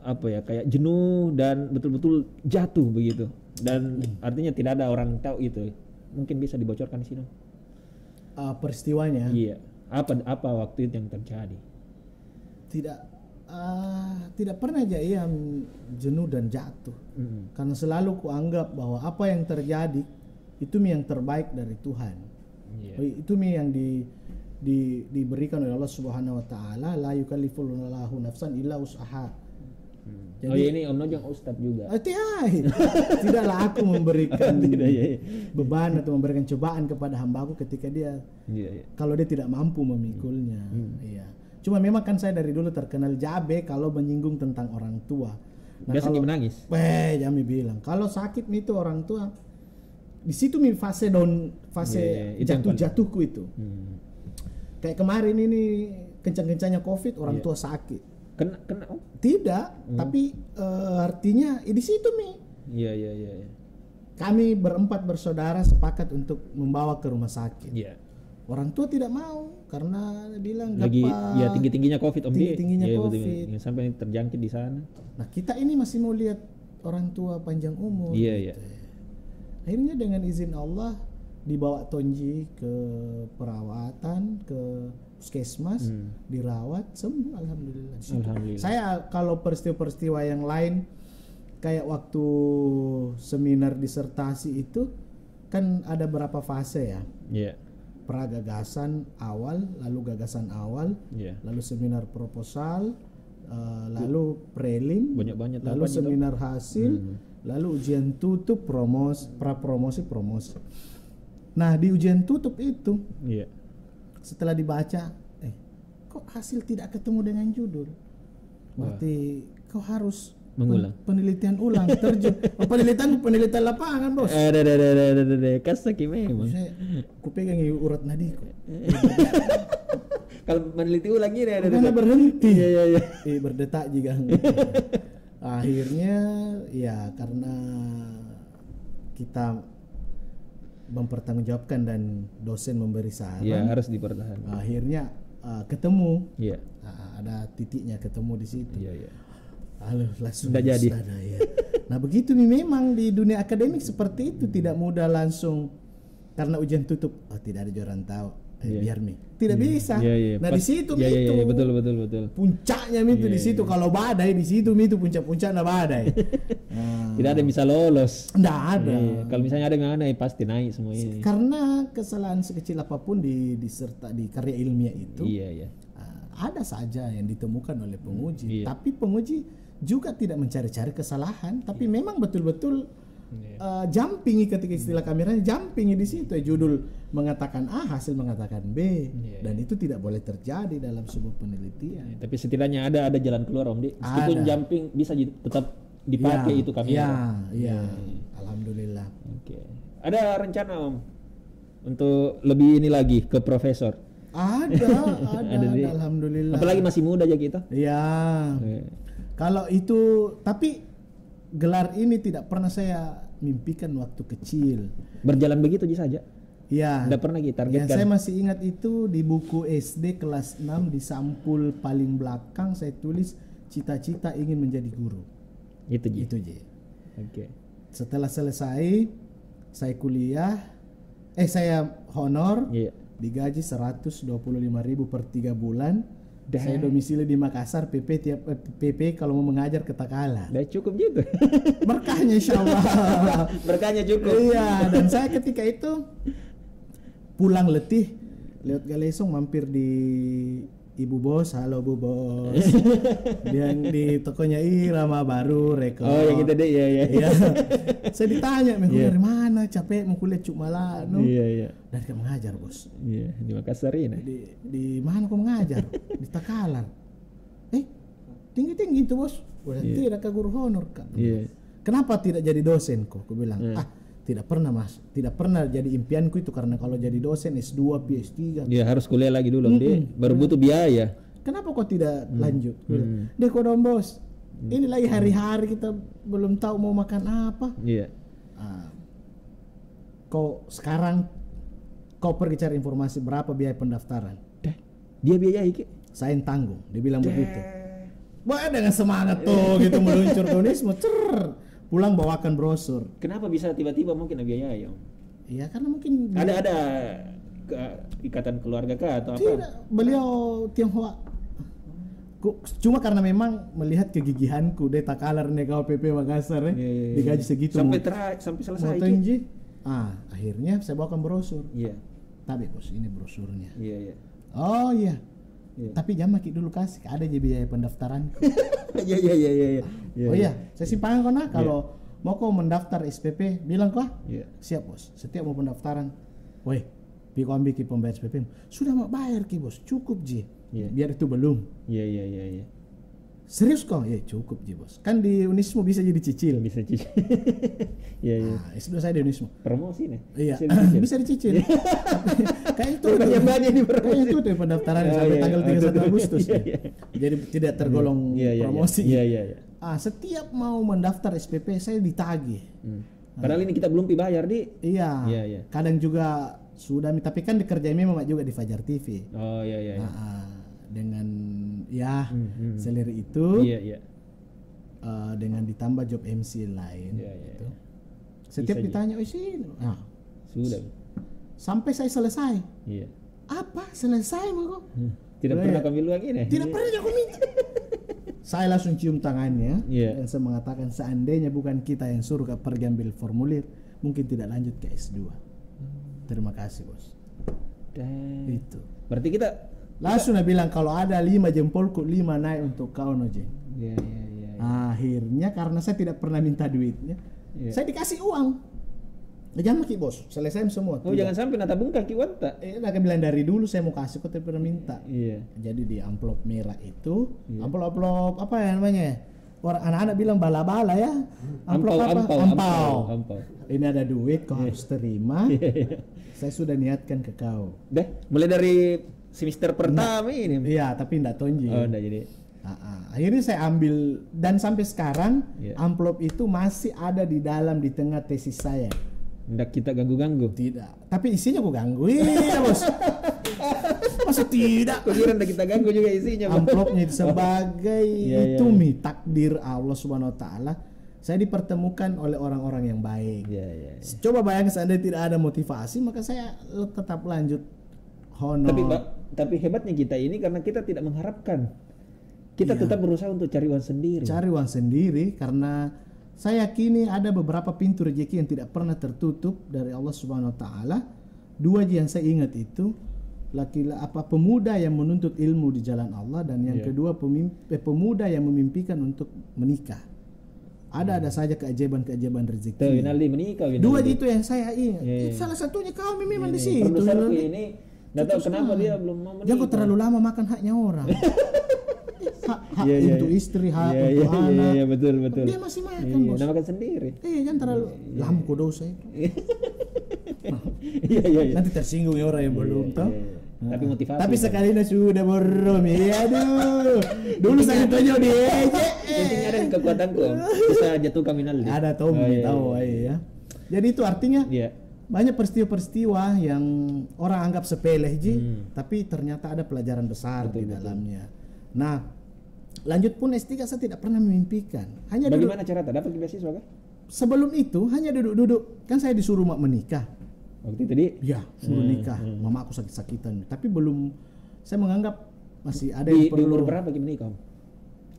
kayak jenuh dan betul-betul jatuh begitu, dan artinya tidak ada orang tahu itu, mungkin bisa dibocorkan di sini peristiwanya? Apa waktu itu yang terjadi? Tidak pernah aja jenuh dan jatuh, karena selalu kuanggap bahwa apa yang terjadi itu yang terbaik dari Tuhan. Itu yang diberikan oleh Allah Subhanahu wa taala, la yukallifullahu nafsan illa wus'aha. Jadi, ini Om Nojong Ustadz juga. Tidaklah aku memberikan beban atau memberikan cobaan kepada hambaku ketika dia kalau dia tidak mampu memikulnya. Cuma memang kan saya dari dulu terkenal jabe kalau menyinggung tentang orang tua. Biasanya menangis. Jami bilang kalau sakit itu orang tua di situ fase jatuh-jatuhku itu. Kayak kemarin ini kencang-kencangnya Covid, orang tua sakit. Kena Tidak, tapi artinya di situ Iya. Kami berempat bersaudara sepakat untuk membawa ke rumah sakit. Iya. Orang tua tidak mau karena bilang lagi tinggi-tingginya Covid Om. Tinggi-tingginya Covid. Sampai terjangkit di sana. Nah, kita ini masih mau lihat orang tua panjang umur. Iya. Akhirnya dengan izin Allah dibawa Tonji ke perawatan, ke puskesmas, dirawat, sembuh alhamdulillah. Saya kalau peristiwa-peristiwa yang lain kayak waktu seminar disertasi itu kan ada berapa fase ya. Pragagasan awal, lalu gagasan awal, lalu seminar proposal, lalu prelim, lalu seminar hasil, lalu ujian tutup, prapromosi, promosi. Nah, di ujian tutup itu setelah dibaca, kok hasil tidak ketemu dengan judul? Berarti kau harus mengulang. Penelitian ulang, terjun. Penelitian lapangan, Bos. Kasaki memang. Ku pegang urat nadiku. Kalau meneliti ulang ini ada berhenti. Iya. Berdetak juga. Akhirnya ya karena kita mempertanggungjawabkan dan dosen memberi saran. Iya, harus dipertahankan. Akhirnya ketemu. Iya. Ada titiknya ketemu di situ. Iya. Langsung sudah jadi. Ya. Nah, begitu memang di dunia akademik seperti itu, tidak mudah langsung karena ujian tutup. Tidak ada orang tahu. Biar tidak bisa. Nah, di situ itu. Betul. Puncaknya itu di situ. Kalau badai di situ itu puncak-puncaknya badai. Tidak ada yang bisa lolos. Tidak ada. Kalau misalnya ada yang pasti naik semua ini. Karena kesalahan sekecil apapun di karya ilmiah itu. Iya. Ada saja yang ditemukan oleh penguji. Tapi penguji juga tidak mencari-cari kesalahan, tapi memang betul-betul jumping ketika istilah kameranya jumping di situ. Judul mengatakan A, hasil mengatakan B, dan itu tidak boleh terjadi dalam sebuah penelitian. Tapi setidaknya ada jalan keluar Om Di. Meskipun jumping bisa tetap dipakai itu kamera. Iya. Alhamdulillah. Oke. Ada rencana Om untuk lebih ini lagi ke profesor? Ada alhamdulillah. Apalagi masih muda aja kita. Iya. Kalau itu, tapi gelar ini tidak pernah saya mimpikan waktu kecil. Berjalan begitu saja. Iya. Tidak pernah kita targetkan. Saya masih ingat itu di buku SD kelas 6 di sampul paling belakang saya tulis cita-cita ingin menjadi guru. Itu Ji. Oke. Setelah selesai saya kuliah, saya honor. Digaji 125.000 per 3 bulan. Saya domisili di Makassar. PP kalau mau mengajar ke Takala. Udah cukup gitu. Berkahnya insyaallah. Berkahnya cukup. Iya, dan saya ketika itu pulang letih lewat Galesong mampir di Ibu Bos. Halo Bu Bos. Yang di tokonya Irama baru rekor. Oh, yang gitu deh. Iya. Saya ditanya, dari mana? Capek mau kuliah cuma Malano. Iya. Dari kamu mengajar, Bos. Iya, di Makassar ini. Di mana kamu mengajar? Di Takalar. Tinggi-tinggi itu, Bos. Tidak ke guru honor, Kak. Iya. Kenapa tidak jadi dosen kok? Aku bilang, tidak pernah Mas. Tidak pernah jadi impianku itu karena kalau jadi dosen S2, PS3. Iya, harus kuliah lagi dulu, baru butuh biaya. Kenapa kok tidak lanjut? Deh kodong Bos. Ini lagi hari-hari kita belum tahu mau makan apa. Iya. Kau pergi cari informasi berapa biaya pendaftaran. Dia biayai Ki. Saya yang tanggung. Dia bilang begitu. Wah, dengan semangat tuh gitu meluncur tunisme. Pulang bawakan brosur. Kenapa bisa tiba-tiba mungkin biayai Om? Iya, karena mungkin ada ikatan keluarga kah atau apa? Tidak, beliau Tionghoa. Cuma karena memang melihat kegigihanku dia Takalar nih PP Makassar Iya. digaji segitu sampai selesai. Akhirnya saya bawakan brosur. Iya. Tapi bos, ini brosurnya. Iya, iya. Oh iya. Tapi jangan maki dulu kasih, ada aja biaya pendaftaran. Iya, iya, iya, iya. Oh iya, saya simpangan kau kalau mau kau mendaftar SPP, bilang kau. Siap bos. Setiap mau pendaftaran, woi, kau ambil ki pembayar SPP. Sudah mau bayar ki bos, cukup ji. Biar itu belum. Iya, iya, iya, iya. Serius kok? Ya cukup ji bos. Kan di Unismo bisa jadi cicil. Bisa cicil. Iya, iya. S2 saya di Unismo. Promosi nih. Iya. Bisa dicicil. Kayak itu banyak di promosi. Kayak itu tuh pendaftaran sampai tanggal 31 Agustus. Jadi tidak tergolong promosi. Iya, iya, iya. Setiap mau mendaftar SPP saya ditagih. Padahal ini kita belum dibayar di. Iya. Iya, iya. Kadang juga sudah, tapi kan dikerjain memang juga di Fajar TV. Oh iya, iya. Dengan salary itu. Iya, iya. Dengan ditambah job MC lain. Iya, iya. Gitu. Setiap Bisa ditanya, oh sini. Sudah. Sampai saya selesai. Iya. Apa? Selesai mau? Tidak pernah kami luang ini. Tidak pernah aku minta. Saya langsung cium tangannya dan saya mengatakan seandainya bukan kita yang suruh pergi ambil formulir, mungkin tidak lanjut ke S2. Terima kasih bos. Itu. Berarti kita langsung bilang kalau ada 5 jempolku 5 naik untuk kau Nojeng. Iya, iya, iya. Akhirnya karena saya tidak pernah minta duitnya, saya dikasih uang. Jangan maki bos, selesai semua. Oh tidak. Jangan sampai nata bungkak kiwan tak. Nak bilang dari dulu saya mau kasih, kok tapi pernah minta. Iya. Jadi di amplop merah itu, amplop apa ya namanya? Orang anak-anak bilang bala-bala ya. Amplop ampau. Ini ada duit, kau harus terima. Saya sudah niatkan ke kau. Deh, mulai dari semester pertama ini. Iya, tapi enggak tonji. Oh, enggak jadi. Akhirnya saya ambil dan sampai sekarang amplop itu masih ada di tengah tesis saya. Nggak kita ganggu-ganggu? Tidak. Tapi isinya aku gangguin ya bos. Masa tidak? Kok kira nggak kita ganggu juga isinya? Amplopnya itu sebagai itu takdir Allah Subhanahu Wa Taala. Saya dipertemukan oleh orang-orang yang baik. Coba bayangkan seandainya tidak ada motivasi, maka saya tetap lanjut honor. Tapi hebatnya kita ini karena kita tidak mengharapkan. Kita tetap berusaha untuk cari uang sendiri. Cari uang sendiri karena saya yakini ada beberapa pintu rezeki yang tidak pernah tertutup dari Allah Subhanahu Wa Taala. 2 yang saya ingat itu pemuda yang menuntut ilmu di jalan Allah, dan yang kedua pemuda yang memimpikan untuk menikah. Ada saja keajaiban rezeki. Menikah. 2 itu yang saya ingat. Salah satunya kau memang di situ. Ini nggak tahu kenapa dia belum mau menikah. Jangan terlalu lama makan haknya orang. Hak untuk istri, hak untuk anak. Iya, betul. Dia masih makan bos. Dia makan sendiri. Jangan terlalu lama kok dosa itu. Iya. Nanti tersinggung ya orang yang belum tahu. Tapi motivasi. Tapi sekali sudah borom ya, aduh. Dulu saya tunjuk dia. Intinya ada kekuatanku. Bisa jatuh kaminal. Ada tahu ya. Jadi itu artinya banyak peristiwa-peristiwa yang orang anggap sepele tapi ternyata ada pelajaran besar di dalamnya. Nah, lanjut pun S3 saya tidak pernah memimpikan. Bagaimana cara dapat beasiswa kan? Sebelum itu hanya duduk-duduk. Kan saya disuruh mak menikah. Waktu itu suruh nikah. Mama aku sakit-sakitan. Tapi belum, saya menganggap masih ada yang perlu. Di umur berapa kita menikah?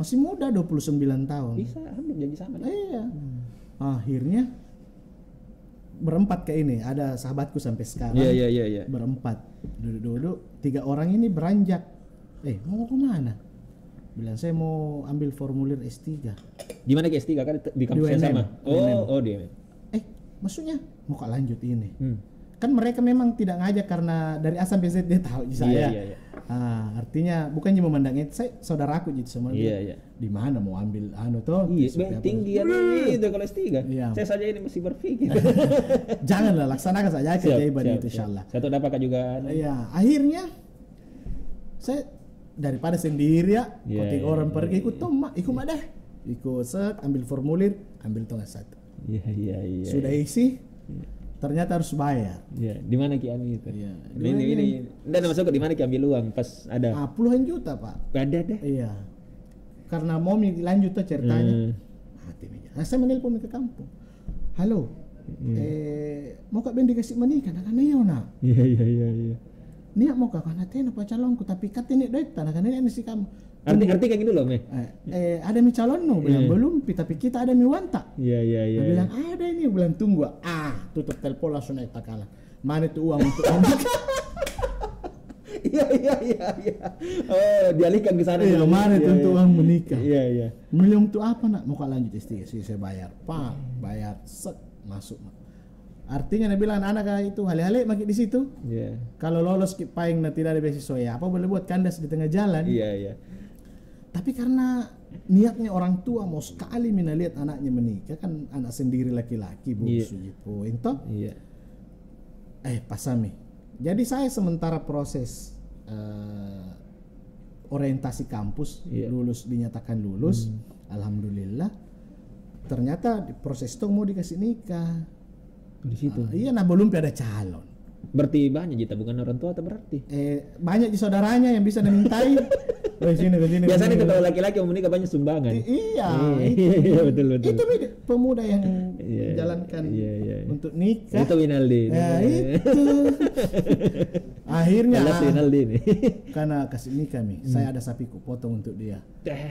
Masih muda, 29 tahun. Bisa, belum jadi sama. Iya. Akhirnya berempat kayak ini. Ada sahabatku sampai sekarang. Iya. Berempat. Duduk-duduk. 3 orang ini beranjak. Mau kemana? Bilang saya mau ambil formulir S3. Di mana ke S3 kan di kampus yang sama? Oh di maksudnya mau kok lanjut ini? Kan mereka memang tidak ngajak karena dari A sampai Z dia tahu saya. Iya. Artinya bukannya memandangnya saya saudaraku gitu sama dia. Iya. Di mana mau ambil tuh? Iya, tinggi itu kalau S3. Iya. Saya saja ini masih berpikir. Janganlah, laksanakan saja keajaiban itu insyaallah. Saya tahu dapat juga. Iya, akhirnya saya daripada sendiri ketika orang pergi ikut mak deh. Ikut ambil formulir, ambil tongkat 1. Iya. Sudah isi. Ternyata harus bayar. Iya, di mana Ki ambil itu? Iya. Ini enggak masuk di mana Ki ambil uang pas ada. Puluhan juta, Pak. Ada deh. Iya. Karena mau lanjut tuh ceritanya. Mati meja. Saya menelpon ke kampung. Halo. Mau Kak Ben dikasih menikah nak Yona. Iya. Niat mau kakak tena pa calonku tapi katanya duit tanah kan ini si kamu. Arti kayak gini loh, ada mi calon no, bilang belum, tapi kita ada mi wanta. Iya. Bilang ada ini, bilang tunggu. Tutup telepon langsung naik takalan. Mana itu uang untuk anak? Iya. Oh, dialihkan ke sana. Iya, kemarin tentu uang menikah. Iya. Belum tuh apa nak? Mau lanjut S3 sih saya bayar. Bayar set masuk. Artinya dia bilang anak itu hale-hale makin di situ. Iya. Kalau lolos paling tidak ada beasiswa ya apa boleh buat kandas di tengah jalan. Iya. Tapi karena niatnya orang tua mau sekali lihat anaknya menikah kan anak sendiri laki-laki bungsu gitu. Iya. Pasami. Jadi saya sementara proses orientasi kampus lulus dinyatakan lulus, alhamdulillah. Ternyata di proses itu mau dikasih nikah di situ. Iya, nah belum ada calon. Berarti banyak Jita, bukan orang tua atau berarti? Banyak di saudaranya yang bisa dimintai. Ke sini. Biasanya kalau laki-laki mau menikah banyak sumbangan. Iya, betul. Itu pemuda yang menjalankan untuk nikah. Itu Winaldi. Itu. Akhirnya Winaldi nih. Karena kasih nikah saya ada sapiku potong untuk dia.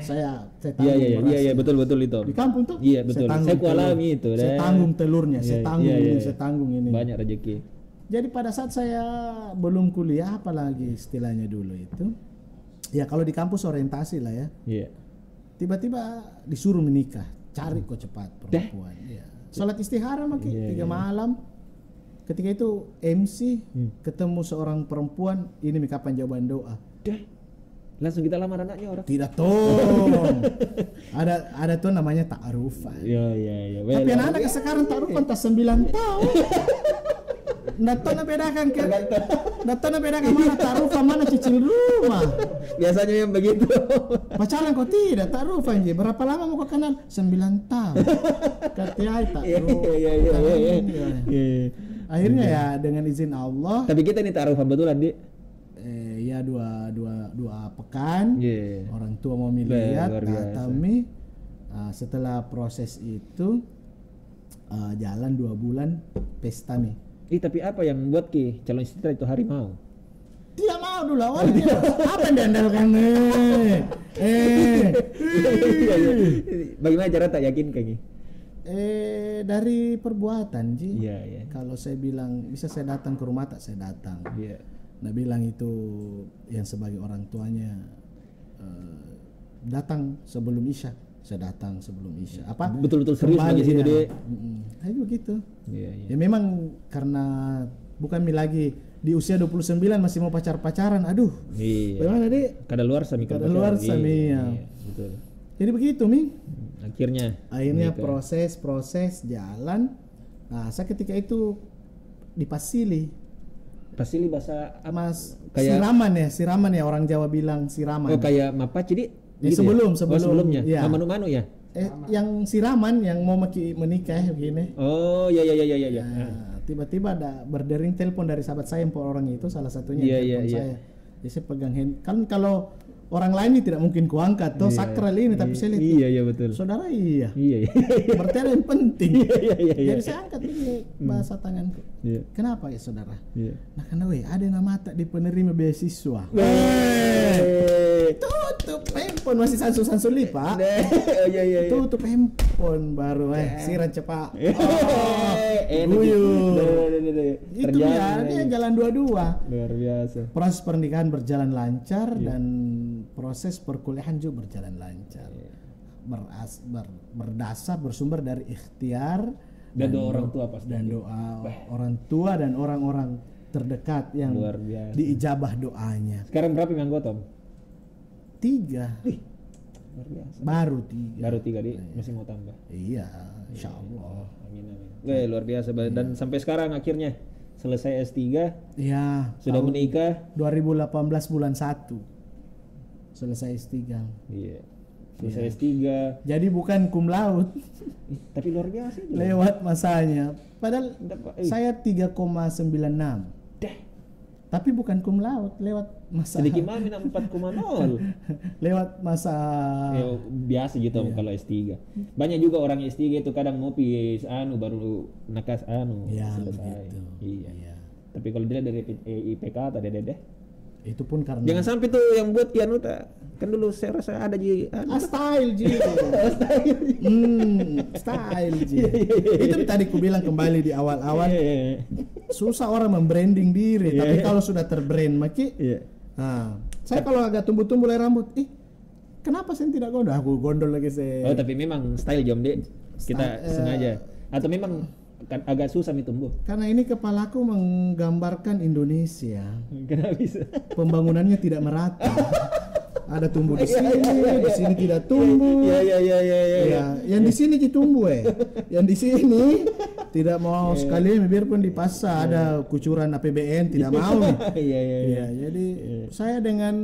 Saya tanggung. Iya, betul itu. Di kampung tuh. Iya, betul. Saya kualami itu. Saya tanggung telurnya, saya tanggung ini. Banyak rezeki. Jadi pada saat saya belum kuliah apalagi istilahnya dulu itu. Ya kalau di kampus orientasi lah ya. Iya. Tiba-tiba disuruh menikah, cari kok cepat perempuan. Iya. Salat istihara makin 3 malam. Ketika itu MC ketemu seorang perempuan, ini kapan jawaban doa. Langsung kita lamar anaknya orang. Tidak toh. ada tuh namanya ta'arufan. Iya. Tapi anak-anak sekarang ta'arufan tak 9 tahun. Datang bedakan mana ta'arufan mana cicil rumah. Biasanya yang begitu. Pacaran kok tidak ta'arufan je. Berapa lama mau kau kenal? 9 tahun. Katiai ta'arufan. Iya. Akhirnya ya dengan izin Allah. Tapi kita ini ta'arufan betulan di. Ya dua pekan. Orang tua mau lihat kami. Setelah proses itu jalan 2 bulan pesta nih. Tapi apa yang membuat calon istri itu hari mau? Tidak mau dulu awalnya. Apa yang diandalkan? Bagaimana cara tak yakin kayaknya? Dari perbuatan Ji. Iya. Kalau saya bilang bisa saya datang ke rumah tak saya datang. Iya. Nah bilang itu yang sebagai orang tuanya datang sebelum Isya. Saya datang sebelum Isya. Apa? Betul-betul serius lagi situ dia. Kayak begitu. Iya. Ya memang karena bukan lagi di usia 29 masih mau pacaran. Aduh. Iya. Bagaimana Dek? Kadaluarsa ya. Betul. Jadi begitu Akhirnya proses jalan. Nah, saya ketika itu di Pasili bahasa kayak siraman ya orang Jawa bilang siraman. Oh kayak mapaci di. Gitu sebelumnya. Ya. Manu ya. Yang siraman yang mau menikah begini. Oh iya. Tiba-tiba ada berdering telepon dari sahabat saya yang orang itu salah satunya telepon saya. Jadi saya pegang kan kalau orang lain ini tidak mungkin kuangkat toh sakral ini tapi saya lihat. Iya betul. Saudara iya. Berarti ada yang penting. Jadi saya angkat ini bahasa tanganku. Kenapa ya saudara? Nah karena ada nama tak di penerima beasiswa. Tutup handphone masih Samsung Lipa. Iya. Tutup handphone baru siran cepat. Itu ya dia jalan dua-dua. Luar biasa. Proses pernikahan berjalan lancar dan proses perkuliahan juga berjalan lancar. Berdasar bersumber dari ikhtiar dan doa orang tua pasti. Dan doa orang tua dan orang-orang terdekat yang diijabah doanya. Sekarang berapa yang anggota? 3. Luar biasa. Baru 3 di masih mau tambah. Iya, insyaallah. Amin. Luar biasa dan sampai sekarang akhirnya selesai S3. Iya. Sudah menikah 2018 bulan 1. Selesai S3. Iya. Selesai S3. Jadi bukan cum laude. Tapi luar biasa itu. Lewat masanya. Padahal saya 3,96. Tapi bukan cum laude, lewat masa. Sedikit mami 4,0. Lewat masa biasa gitu kalau S3. Banyak juga orang S3 itu kadang mau pilih baru nakas selesai. Begitu. Iya. Tapi kalau dia dari IPK atau dede itu pun karena jangan sampai tuh yang buat kianu kan dulu saya rasa ada style itu tadi ku bilang kembali di awal-awal susah orang membranding diri tapi kalau sudah terbrand Nah, saya kalau agak tumbuh-tumbuh rambut, kenapa saya tidak gondol? Aku gondol lagi saya. Oh, tapi memang style Jom Dek. Kita sengaja. Atau memang agak susah nih tumbuh. Karena ini kepalaku menggambarkan Indonesia. Kenapa bisa? Pembangunannya tidak merata. Ada tumbuh di sini tidak tumbuh. Iya. Yang di sini tumbuh Yang di sini tidak mau sekali biarpun di pasar ada kucuran APBN tidak mau. Iya, jadi saya dengan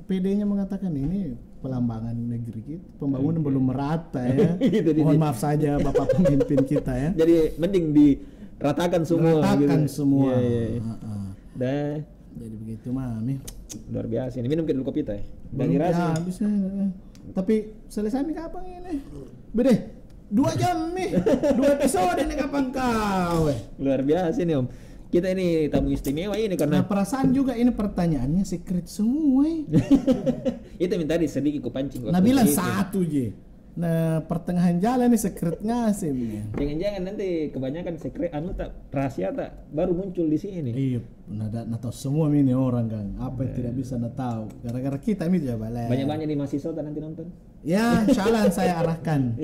PD-nya mengatakan ini pelambangan negeri kita, pembangunan belum merata ya. Mohon maaf saja Bapak pemimpin kita ya. Jadi mending diratakan semua. Semua. Dah. Jadi begitu Mami. Luar biasa. Ini minum dulu kopi teh. Dari rasa. Ya, bisa. Tapi selesai nih kapan ini? Bede. 2 jam nih. 2 episode ini kapan kau? Luar biasa nih Om. Kita ini tamu istimewa ini karena perasaan juga ini pertanyaannya secret semua. Itu minta sedikit ku pancing. Nah bilang satu je. Nah pertengahan jalan nih secret ngasih nih. Jangan-jangan nanti kebanyakan secret tak rahasia tak baru muncul di sini. Iya, nah tahu semua ini orang kan. Apa yang tidak bisa tahu. Gara-gara kita ini ya balai. Banyak-banyak di mahasiswa nanti nonton. Ya, insyaallah saya arahkan.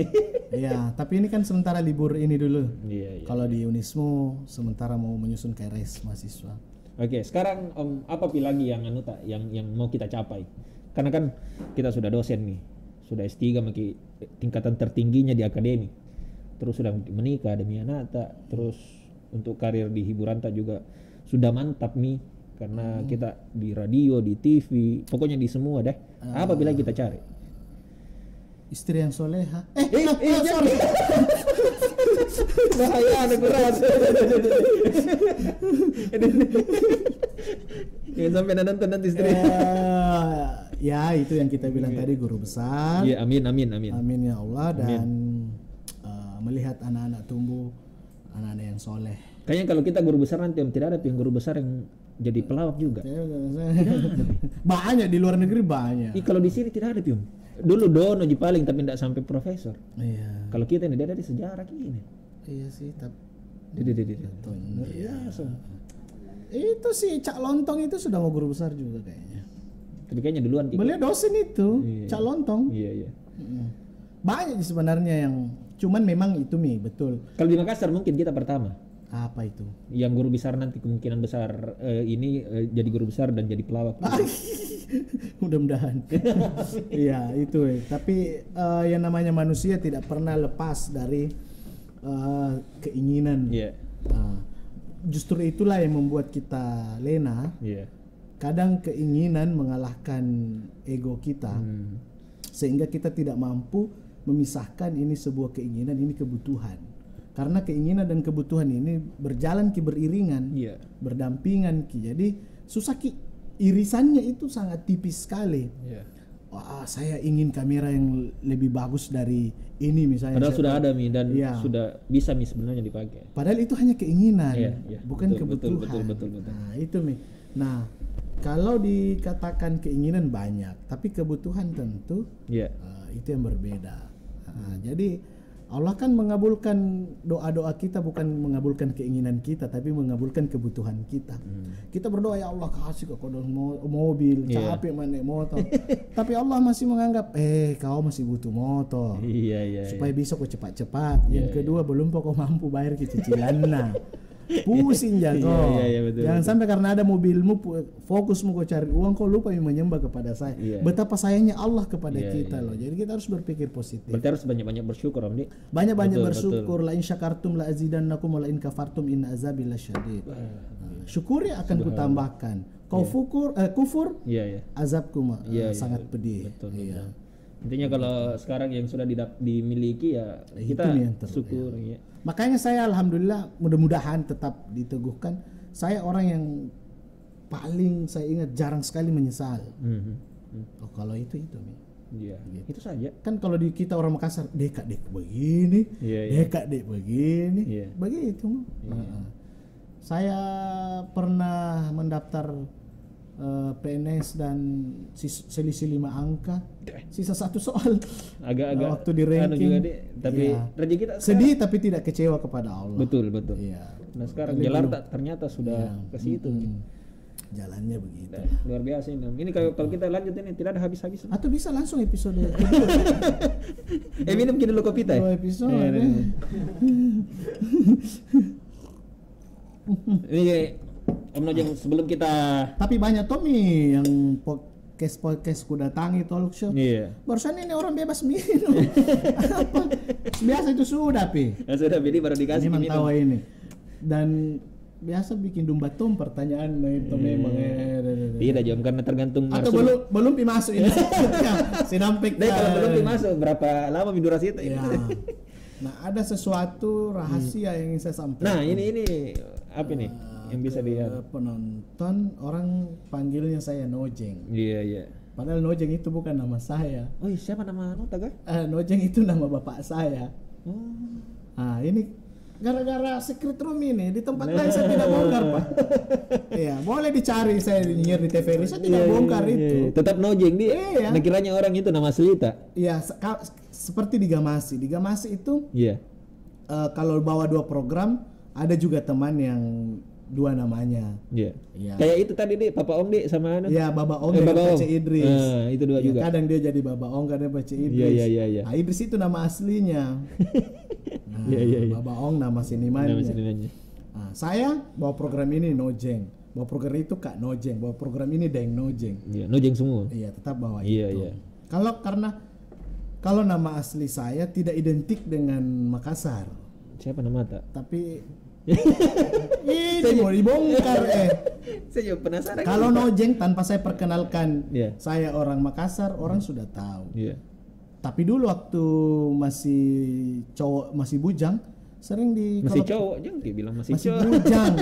Ya, tapi ini kan sementara libur ini dulu. Iya. Kalau di Unismo sementara mau menyusun KRS mahasiswa. Oke, sekarang Om apa lagi yang yang mau kita capai? Karena kan kita sudah dosen nih. Sudah S3 maki tingkatan tertingginya di akademi. Terus sudah menikah demi anak tak. Terus untuk karir di hiburan tak juga sudah mantap nih karena kita di radio, di TV, pokoknya di semua deh. Apa lagi kita cari? Istri yang soleha. Sorry. Bahaya anak berat. Jangan sampai nonton nanti istri. Ya itu yang kita bilang tadi guru besar. Iya, amin. Amin ya Allah dan melihat anak-anak tumbuh, anak-anak yang soleh. Kayaknya kalau kita guru besar nanti tidak ada yang guru besar yang jadi pelawak juga. Banyak di luar negeri banyak. Kalau di sini tidak ada Pium. Dulu Dono paling tapi tidak sampai profesor. Iya. Kalau kita ini dari sejarah gini. Iya sih, tapi itu sih Cak Lontong itu sudah mau guru besar juga kayaknya. Tapi kayaknya duluan beliau dosen itu, Cak Lontong. Iya. Banyak sebenarnya yang cuman memang itu betul. Kalau di Makassar mungkin kita pertama. Apa itu? Yang guru besar nanti kemungkinan besar ini jadi guru besar dan jadi pelawak. Mudah-mudahan. Iya itu. Tapi yang namanya manusia tidak pernah lepas dari keinginan. Iya. Justru itulah yang membuat kita lena. Iya. Kadang keinginan mengalahkan ego kita, sehingga kita tidak mampu memisahkan ini sebuah keinginan, ini kebutuhan. Karena keinginan dan kebutuhan ini berjalan beriringan, berdampingan Jadi susah irisannya itu sangat tipis sekali. Wah, saya ingin kamera yang lebih bagus dari ini misalnya. Padahal sudah ada dan sudah bisa sebenarnya dipakai. Padahal itu hanya keinginan, bukan betul, kebutuhan. Betul. Nah itu Nah kalau dikatakan keinginan banyak, tapi kebutuhan tentu itu yang berbeda. Jadi Allah kan mengabulkan doa-doa kita, bukan mengabulkan keinginan kita, tapi mengabulkan kebutuhan kita. Kita berdoa, ya Allah kasih kau mobil, capek naik motor. Tapi Allah masih menganggap, kau masih butuh motor. Supaya bisa kau cepat-cepat. Yang kedua, belum kau mampu bayar cicilannya. Pusing jago. Jangan sampai karena ada mobilmu, fokusmu kau cari uang, kau lupa menyembah kepada saya. Betapa sayangnya Allah kepada kita loh. Jadi kita harus berpikir positif. Berarti harus banyak-banyak bersyukur Om Dik. Banyak-banyak bersyukur. La in syakartum la azidannakum wa la in kafartum inna azabi lasyadid. Syukuri akan kutambahkan. Kau kufur, azabku sangat pedih. Betul. Intinya kalau sekarang yang sudah dimiliki kita syukur. Makanya saya alhamdulillah, mudah-mudahan tetap diteguhkan. Saya orang yang paling saya ingat jarang sekali menyesal. Kalau itu gitu. Itu saja. Kan kalau di kita orang Makassar, dek begini, dek begini, begitu. Saya pernah mendaftar PNS dan selisih 5 angka, sisa 1 soal. Agak-agak waktu di ranking. Tapi rezeki kita sedih tapi tidak kecewa kepada Allah. Betul. Iya. Nah sekarang Jakarta ternyata sudah ke situ. jalannya begitu. Luar biasa ini. Ini kalau kita lanjut ini tidak ada habis-habis. Atau bisa langsung episode. Minum dulu kopi teh. 2 episode. Ini Om Nojeng sebelum kita. Tapi banyak Tommy yang podcast ku datangi talk show. Iya. Barusan ini orang bebas minum. Apa? Biasa itu sudah Sudah ini baru dikasih ini minum. Ini. Dan biasa bikin domba tom pertanyaan itu memang. Tidak jam karena tergantung. Atau belum masuk ini. Sinampik. Kalau belum masuk berapa lama durasi itu? Ya. Nah, ada sesuatu rahasia yang ingin saya sampaikan. Nah, ini apa nih yang bisa dilihat? Penonton orang panggilnya saya Nojeng. Iya. Padahal Nojeng itu bukan nama saya. Oh, siapa nama Nota ga? Nojeng itu nama bapak saya. Nah, ini gara-gara secret room ini di tempat lain saya tidak bongkar, Pak. Iya, boleh dicari saya nyiar di TVRI, saya tidak bongkar itu. Tetap Nojeng dia. Iya. Nah, kiranya orang itu nama asli tak? Iya, seperti di Gamasi. Di Gamasi itu kalau bawa 2 program, ada juga teman yang 2 namanya. Iya. Kayak itu tadi deh, Papa Ong deh sama anu. Iya, Baba Ong dan Bace Idris. Itu 2 juga. Kadang dia jadi Baba Ong, kadang Bace Idris. Iya. Nah, Idris itu nama aslinya. Iya. Baba Ong nama senimannya. Nah, saya bawa program ini Nojeng. Bawa program itu Kak Nojeng. Bawa program ini Deng Nojeng. Iya, Nojeng semua. Iya, tetap bawa itu. Iya. Kalau nama asli saya tidak identik dengan Makassar. Siapa nama tak? Tapi ini mau dibongkar Saya juga penasaran. Kalau Nojeng tanpa saya perkenalkan saya orang Makassar, orang sudah tahu. Iya. Tapi dulu waktu masih cowok, masih bujang, sering masih cowok, jangan bilang masih cowok. Bujang.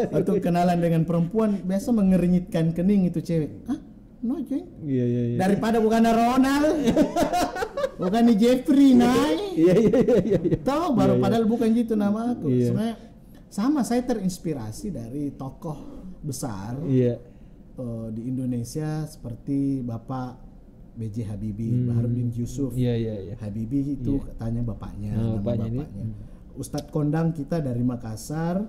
Waktu kenalan dengan perempuan biasa mengernyitkan kening itu cewek. Hah? Nojeng? Iya. Daripada bukan Ronald. Bukan di Jeffrey Iya. Tahu baru padahal bukan gitu nama aku. Sebenarnya sama, saya terinspirasi dari tokoh besar di Indonesia seperti Bapak B.J. Habibie, Baharudin Yusuf. Iya. Habibie itu tanya bapaknya, nama bapaknya. Ustadz kondang kita dari Makassar,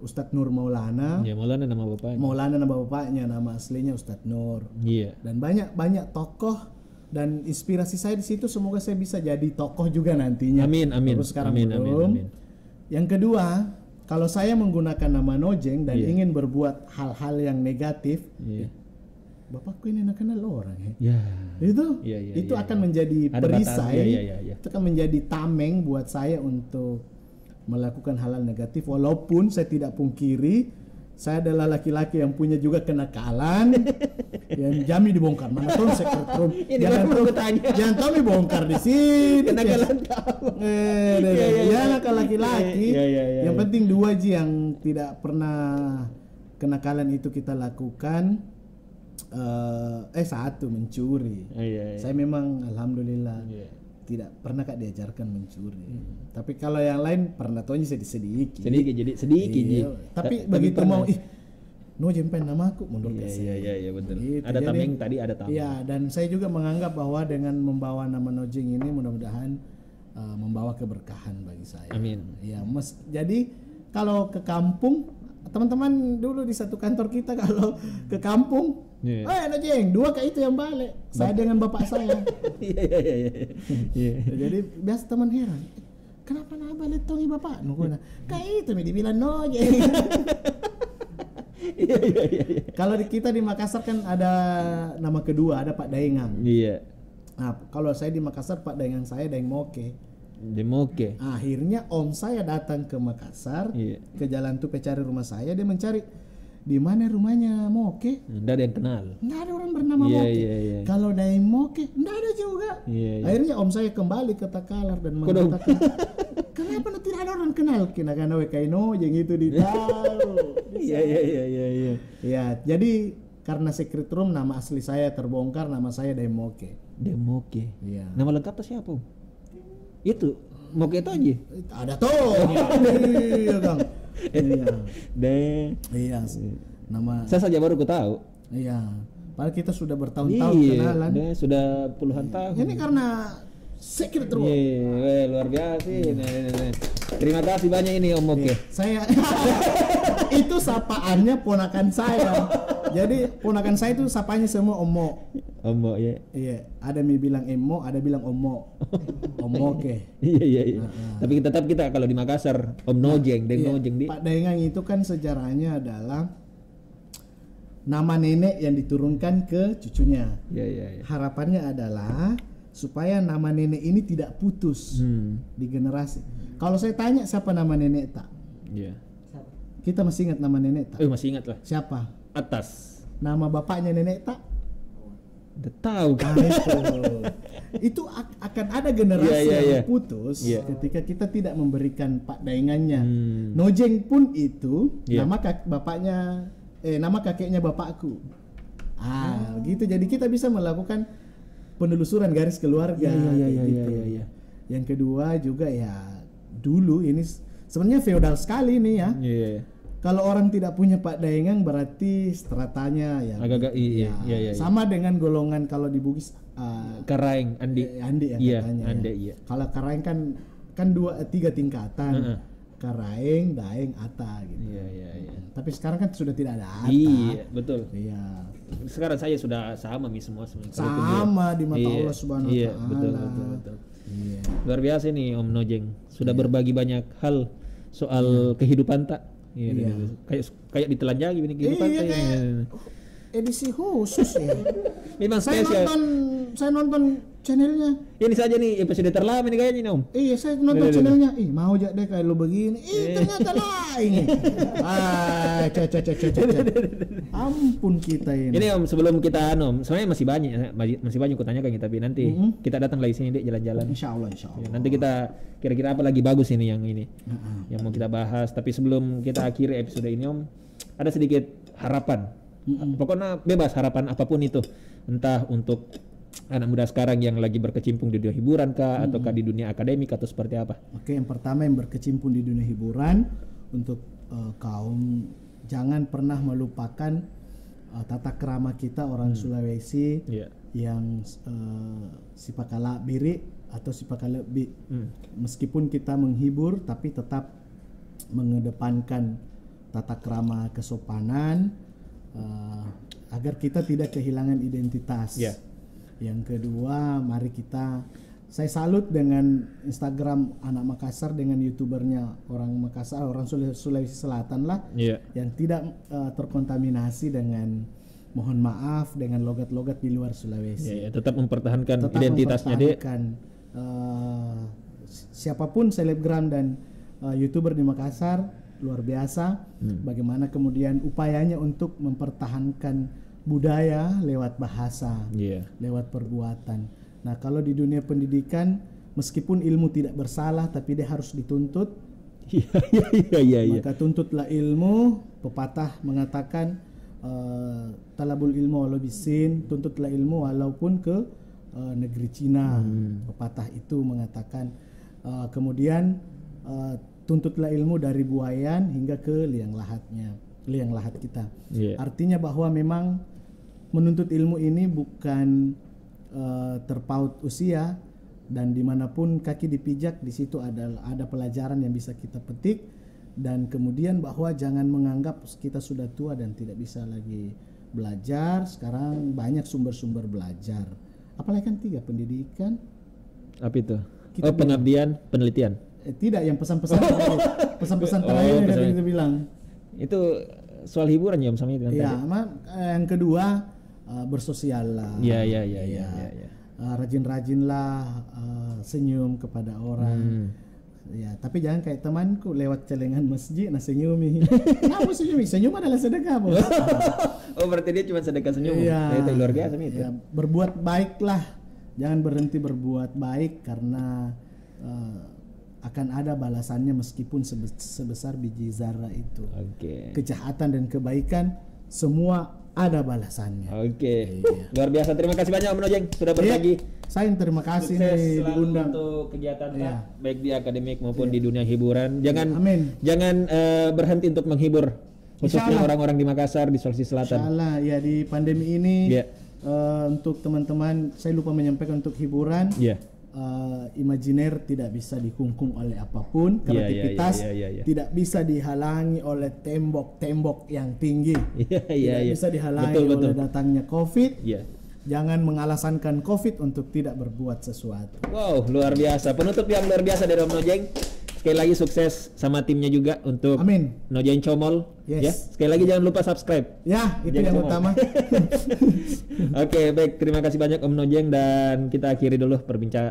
Ustadz Nur Maulana. Iya, Maulana nama bapaknya. Maulana nama bapaknya, nama aslinya Ustadz Nur. Iya. Dan banyak tokoh dan inspirasi saya di situ, semoga saya bisa jadi tokoh juga nantinya. Amin. Terus sekarang belum. Yang kedua, kalau saya menggunakan nama Nojeng dan ingin berbuat hal-hal yang negatif, bapakku ini nak kenal orang itu akan menjadi perisai, itu akan menjadi tameng buat saya untuk melakukan hal-hal negatif. Walaupun saya tidak pungkiri saya adalah laki-laki yang punya juga kenakalan yang jami dibongkar. Mana tuh sekretariat jangan Tommy bongkar di sini. Kenakalan tahu. Ya nakal laki-laki. Yang penting 2 yang tidak pernah kenakalan itu kita lakukan. 1 mencuri. Saya memang alhamdulillah tidak pernah Kak diajarkan mencuri. Tapi kalau yang lain pernah tuh sedikit. Tapi begitu mau Nojeng pen nama aku mundur ke sini. Iya betul. Gitu. Ada tameng tadi ada tameng. Iya, dan saya juga menganggap bahwa dengan membawa nama Nojeng ini mudah-mudahan membawa keberkahan bagi saya. Amin. Ya, jadi kalau ke kampung, teman-teman dulu di satu kantor kita kalau ke kampung, Nojeng, 2 kayak itu yang balik. Saya dengan bapak saya. Iya. Jadi biasa teman heran. Kenapa nak balik tongi bapak? Kayak itu nih dibilang Nojeng. Iya. Kalau kita di Makassar kan ada nama kedua, ada Pak Daengang. Iya. Nah, kalau saya di Makassar Pak Daengang saya Daeng Moke. Demoke. Akhirnya om saya datang ke Makassar, ke Jalan Tupe cari rumah saya, dia mencari di mana rumahnya Moke. Nggak ada yang kenal. Nggak ada orang bernama Moke. Kalau Daeng Moke, nggak ada juga. Akhirnya om saya kembali ke Takalar dan mengatakan, kenapa tidak ada orang kenal? Kena Wekaino yang itu ditahu. Iya. Ya, jadi karena secret room nama asli saya terbongkar, nama saya Daeng Moke. Demoke. Iya. Nama lengkap tuh siapa? Itu Moke itu aja. Ada tuh. Iya, Kang. Iya. Nama saya saja baru tahu. Iya. Padahal kita sudah bertahun-tahun kenalan. Sudah puluhan tahun. Ini karena Secret Room. Luar biasa. Nih. Terima kasih banyak ini Om Oke. Saya itu sapaannya ponakan saya. Jadi ponakan saya itu sapanya semua Omo. Omo ya. Iya, ada yang bilang Emo, ada bilang Omo. Omo Oke. Iya. Tapi tetap kita kalau di Makassar Om Nojeng, Nojeng di. Pak Daengang itu kan sejarahnya adalah nama nenek yang diturunkan ke cucunya. Iya. Harapannya adalah supaya nama nenek ini tidak putus di generasi. Kalau saya tanya siapa nama nenek tak? Iya. Kita masih ingat nama nenek tak? Masih ingat lah. Siapa? Atas. Nama bapaknya nenek tak? Udah tahu kan? Itu akan ada generasi yang putus ketika kita tidak memberikan Pak Daengannya. Nojeng pun itu nama bapaknya nama kakeknya bapakku. Gitu. Jadi kita bisa melakukan penelusuran garis keluarga. Iya. Yang kedua juga ya dulu ini sebenarnya feodal sekali nih ya. Iya. Kalau orang tidak punya Pak Daengang berarti stratanya ya agak-agak iya. Sama dengan golongan kalau di Bugis Karaeng, Andi ya katanya. Andi, ya. Kalau Karaeng kan 3 tingkatan. Karaeng, Daeng, Ata gitu. Iya. Tapi sekarang kan sudah tidak ada Ata. Iya, betul. Iya. Sekarang saya sudah sama semua. Sama di mata Allah Subhanahu wa taala. Iya, betul. Iya. Luar biasa nih Om Nojeng. Sudah berbagi banyak hal soal kehidupan tak. Iya. Kayak ditelanjangi ini kehidupan edisi khusus ya. Memang spesial. Saya nonton channelnya. Ini saja nih episode terlama ini kayaknya nih Om. Iya, saya nonton channelnya. Mau aja deh kayak lo begini. Ternyata lain. Ampun kita ini. Ini Om, sebelum kita sebenarnya masih banyak kutanyakan tapi nanti kita datang lagi sini deh jalan-jalan. Insyaallah. Ya, nanti kita kira-kira apa lagi bagus ini yang mau kita bahas. Tapi sebelum kita akhiri episode ini Om, ada sedikit harapan. Pokoknya bebas harapan apapun itu, entah untuk anak muda sekarang yang lagi berkecimpung di dunia hiburan kah, ataukah di dunia akademik atau seperti apa? Oke, yang pertama yang berkecimpung di dunia hiburan, untuk kaum jangan pernah melupakan tata krama kita orang Sulawesi yang sipakala biri atau sipakala bi. Meskipun kita menghibur tapi tetap mengedepankan tata krama kesopanan. Agar kita tidak kehilangan identitas. Yang kedua, mari saya salut dengan Instagram anak Makassar dengan YouTubernya orang Makassar, orang Sulawesi Selatan lah, yang tidak terkontaminasi dengan, mohon maaf, dengan logat-logat di luar Sulawesi. Tetap mempertahankan identitasnya deh. Siapapun selebgram dan YouTuber di Makassar luar biasa. Bagaimana kemudian upayanya untuk mempertahankan budaya lewat bahasa, lewat perbuatan. Nah, kalau di dunia pendidikan, meskipun ilmu tidak bersalah, tapi dia harus dituntut. Maka tuntutlah ilmu. Pepatah mengatakan talabul ilmu walau bisin, tuntutlah ilmu walaupun ke negeri Cina. Pepatah itu mengatakan kemudian tuntutlah ilmu dari buayan hingga ke liang lahat kita. Artinya bahwa memang menuntut ilmu ini bukan terpaut usia, dan dimanapun kaki dipijak di situ ada pelajaran yang bisa kita petik, dan kemudian bahwa jangan menganggap kita sudah tua dan tidak bisa lagi belajar. Sekarang banyak sumber-sumber belajar, apalagi kan 3 pendidikan. Apa itu? Pengabdian, penelitian. Tidak, yang pesan-pesan terakhir yang tadi kita bilang. Itu soal hiburan ya sama itu. Ya, yang kedua bersosial lah. Iya. Rajin-rajinlah senyum kepada orang. Ya, tapi jangan kayak temanku lewat celengan masjid senyumi. Kenapa senyumi? Senyum adalah sedekah, Bos. Berarti dia cuma sedekah senyum. Iya. Itu luar biasa itu. Ya, berbuat baiklah. Jangan berhenti berbuat baik, karena akan ada balasannya meskipun sebesar biji zarah itu. Kejahatan dan kebaikan semua ada balasannya. Luar biasa. Terima kasih banyak Om Nojeng sudah berbagi. Saya yang terima kasih nih diundang untuk kegiatan baik di akademik maupun di dunia hiburan. Jangan berhenti untuk menghibur khususnya orang-orang di Makassar, di Sulawesi Selatan. Insyaallah ya, di pandemi ini untuk teman-teman, saya lupa menyampaikan untuk hiburan. imajiner tidak bisa dikungkung oleh apapun, kreativitas tidak bisa dihalangi oleh tembok-tembok yang tinggi, tidak bisa dihalangi oleh datangnya COVID. Jangan mengalasankan COVID untuk tidak berbuat sesuatu. Wow, luar biasa. Penutup yang luar biasa dari Om Nojeng. Sekali lagi sukses sama timnya juga untuk Nojeng Comol. Ya, sekali lagi jangan lupa subscribe. Ya, itu Nojeng yang Comol. Utama. Oke, baik. Terima kasih banyak Om Nojeng, dan kita akhiri dulu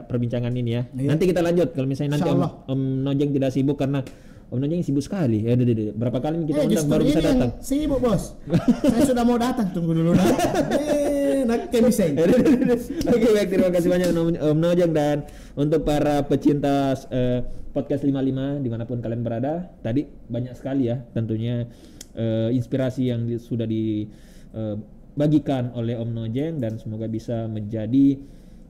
perbincangan ini ya. Nanti kita lanjut kalau misalnya nanti Om Nojeng tidak sibuk, karena Om Nojeng sibuk sekali. Ya, berapa kali kita undang baru bisa datang. Sibuk, Bos. Saya sudah mau datang, tunggu dulu. Oke, baik, terima kasih banyak Om Nojeng, dan untuk para pecinta podcast 55 dimanapun kalian berada, tadi banyak sekali ya tentunya inspirasi yang sudah dibagikan oleh Om Nojeng, dan semoga bisa menjadi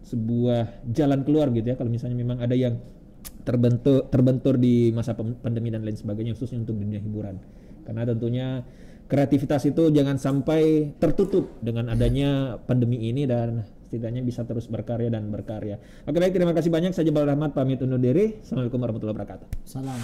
sebuah jalan keluar gitu ya kalau misalnya memang ada yang terbentur di masa pandemi dan lain sebagainya, khususnya untuk dunia hiburan. Karena tentunya kreativitas itu jangan sampai tertutup dengan adanya pandemi ini, dan setidaknya bisa terus berkarya dan berkarya. Oke, baik, terima kasih banyak. Saya Jabal Rahmat pamit undur diri. Assalamualaikum warahmatullahi wabarakatuh. Salam.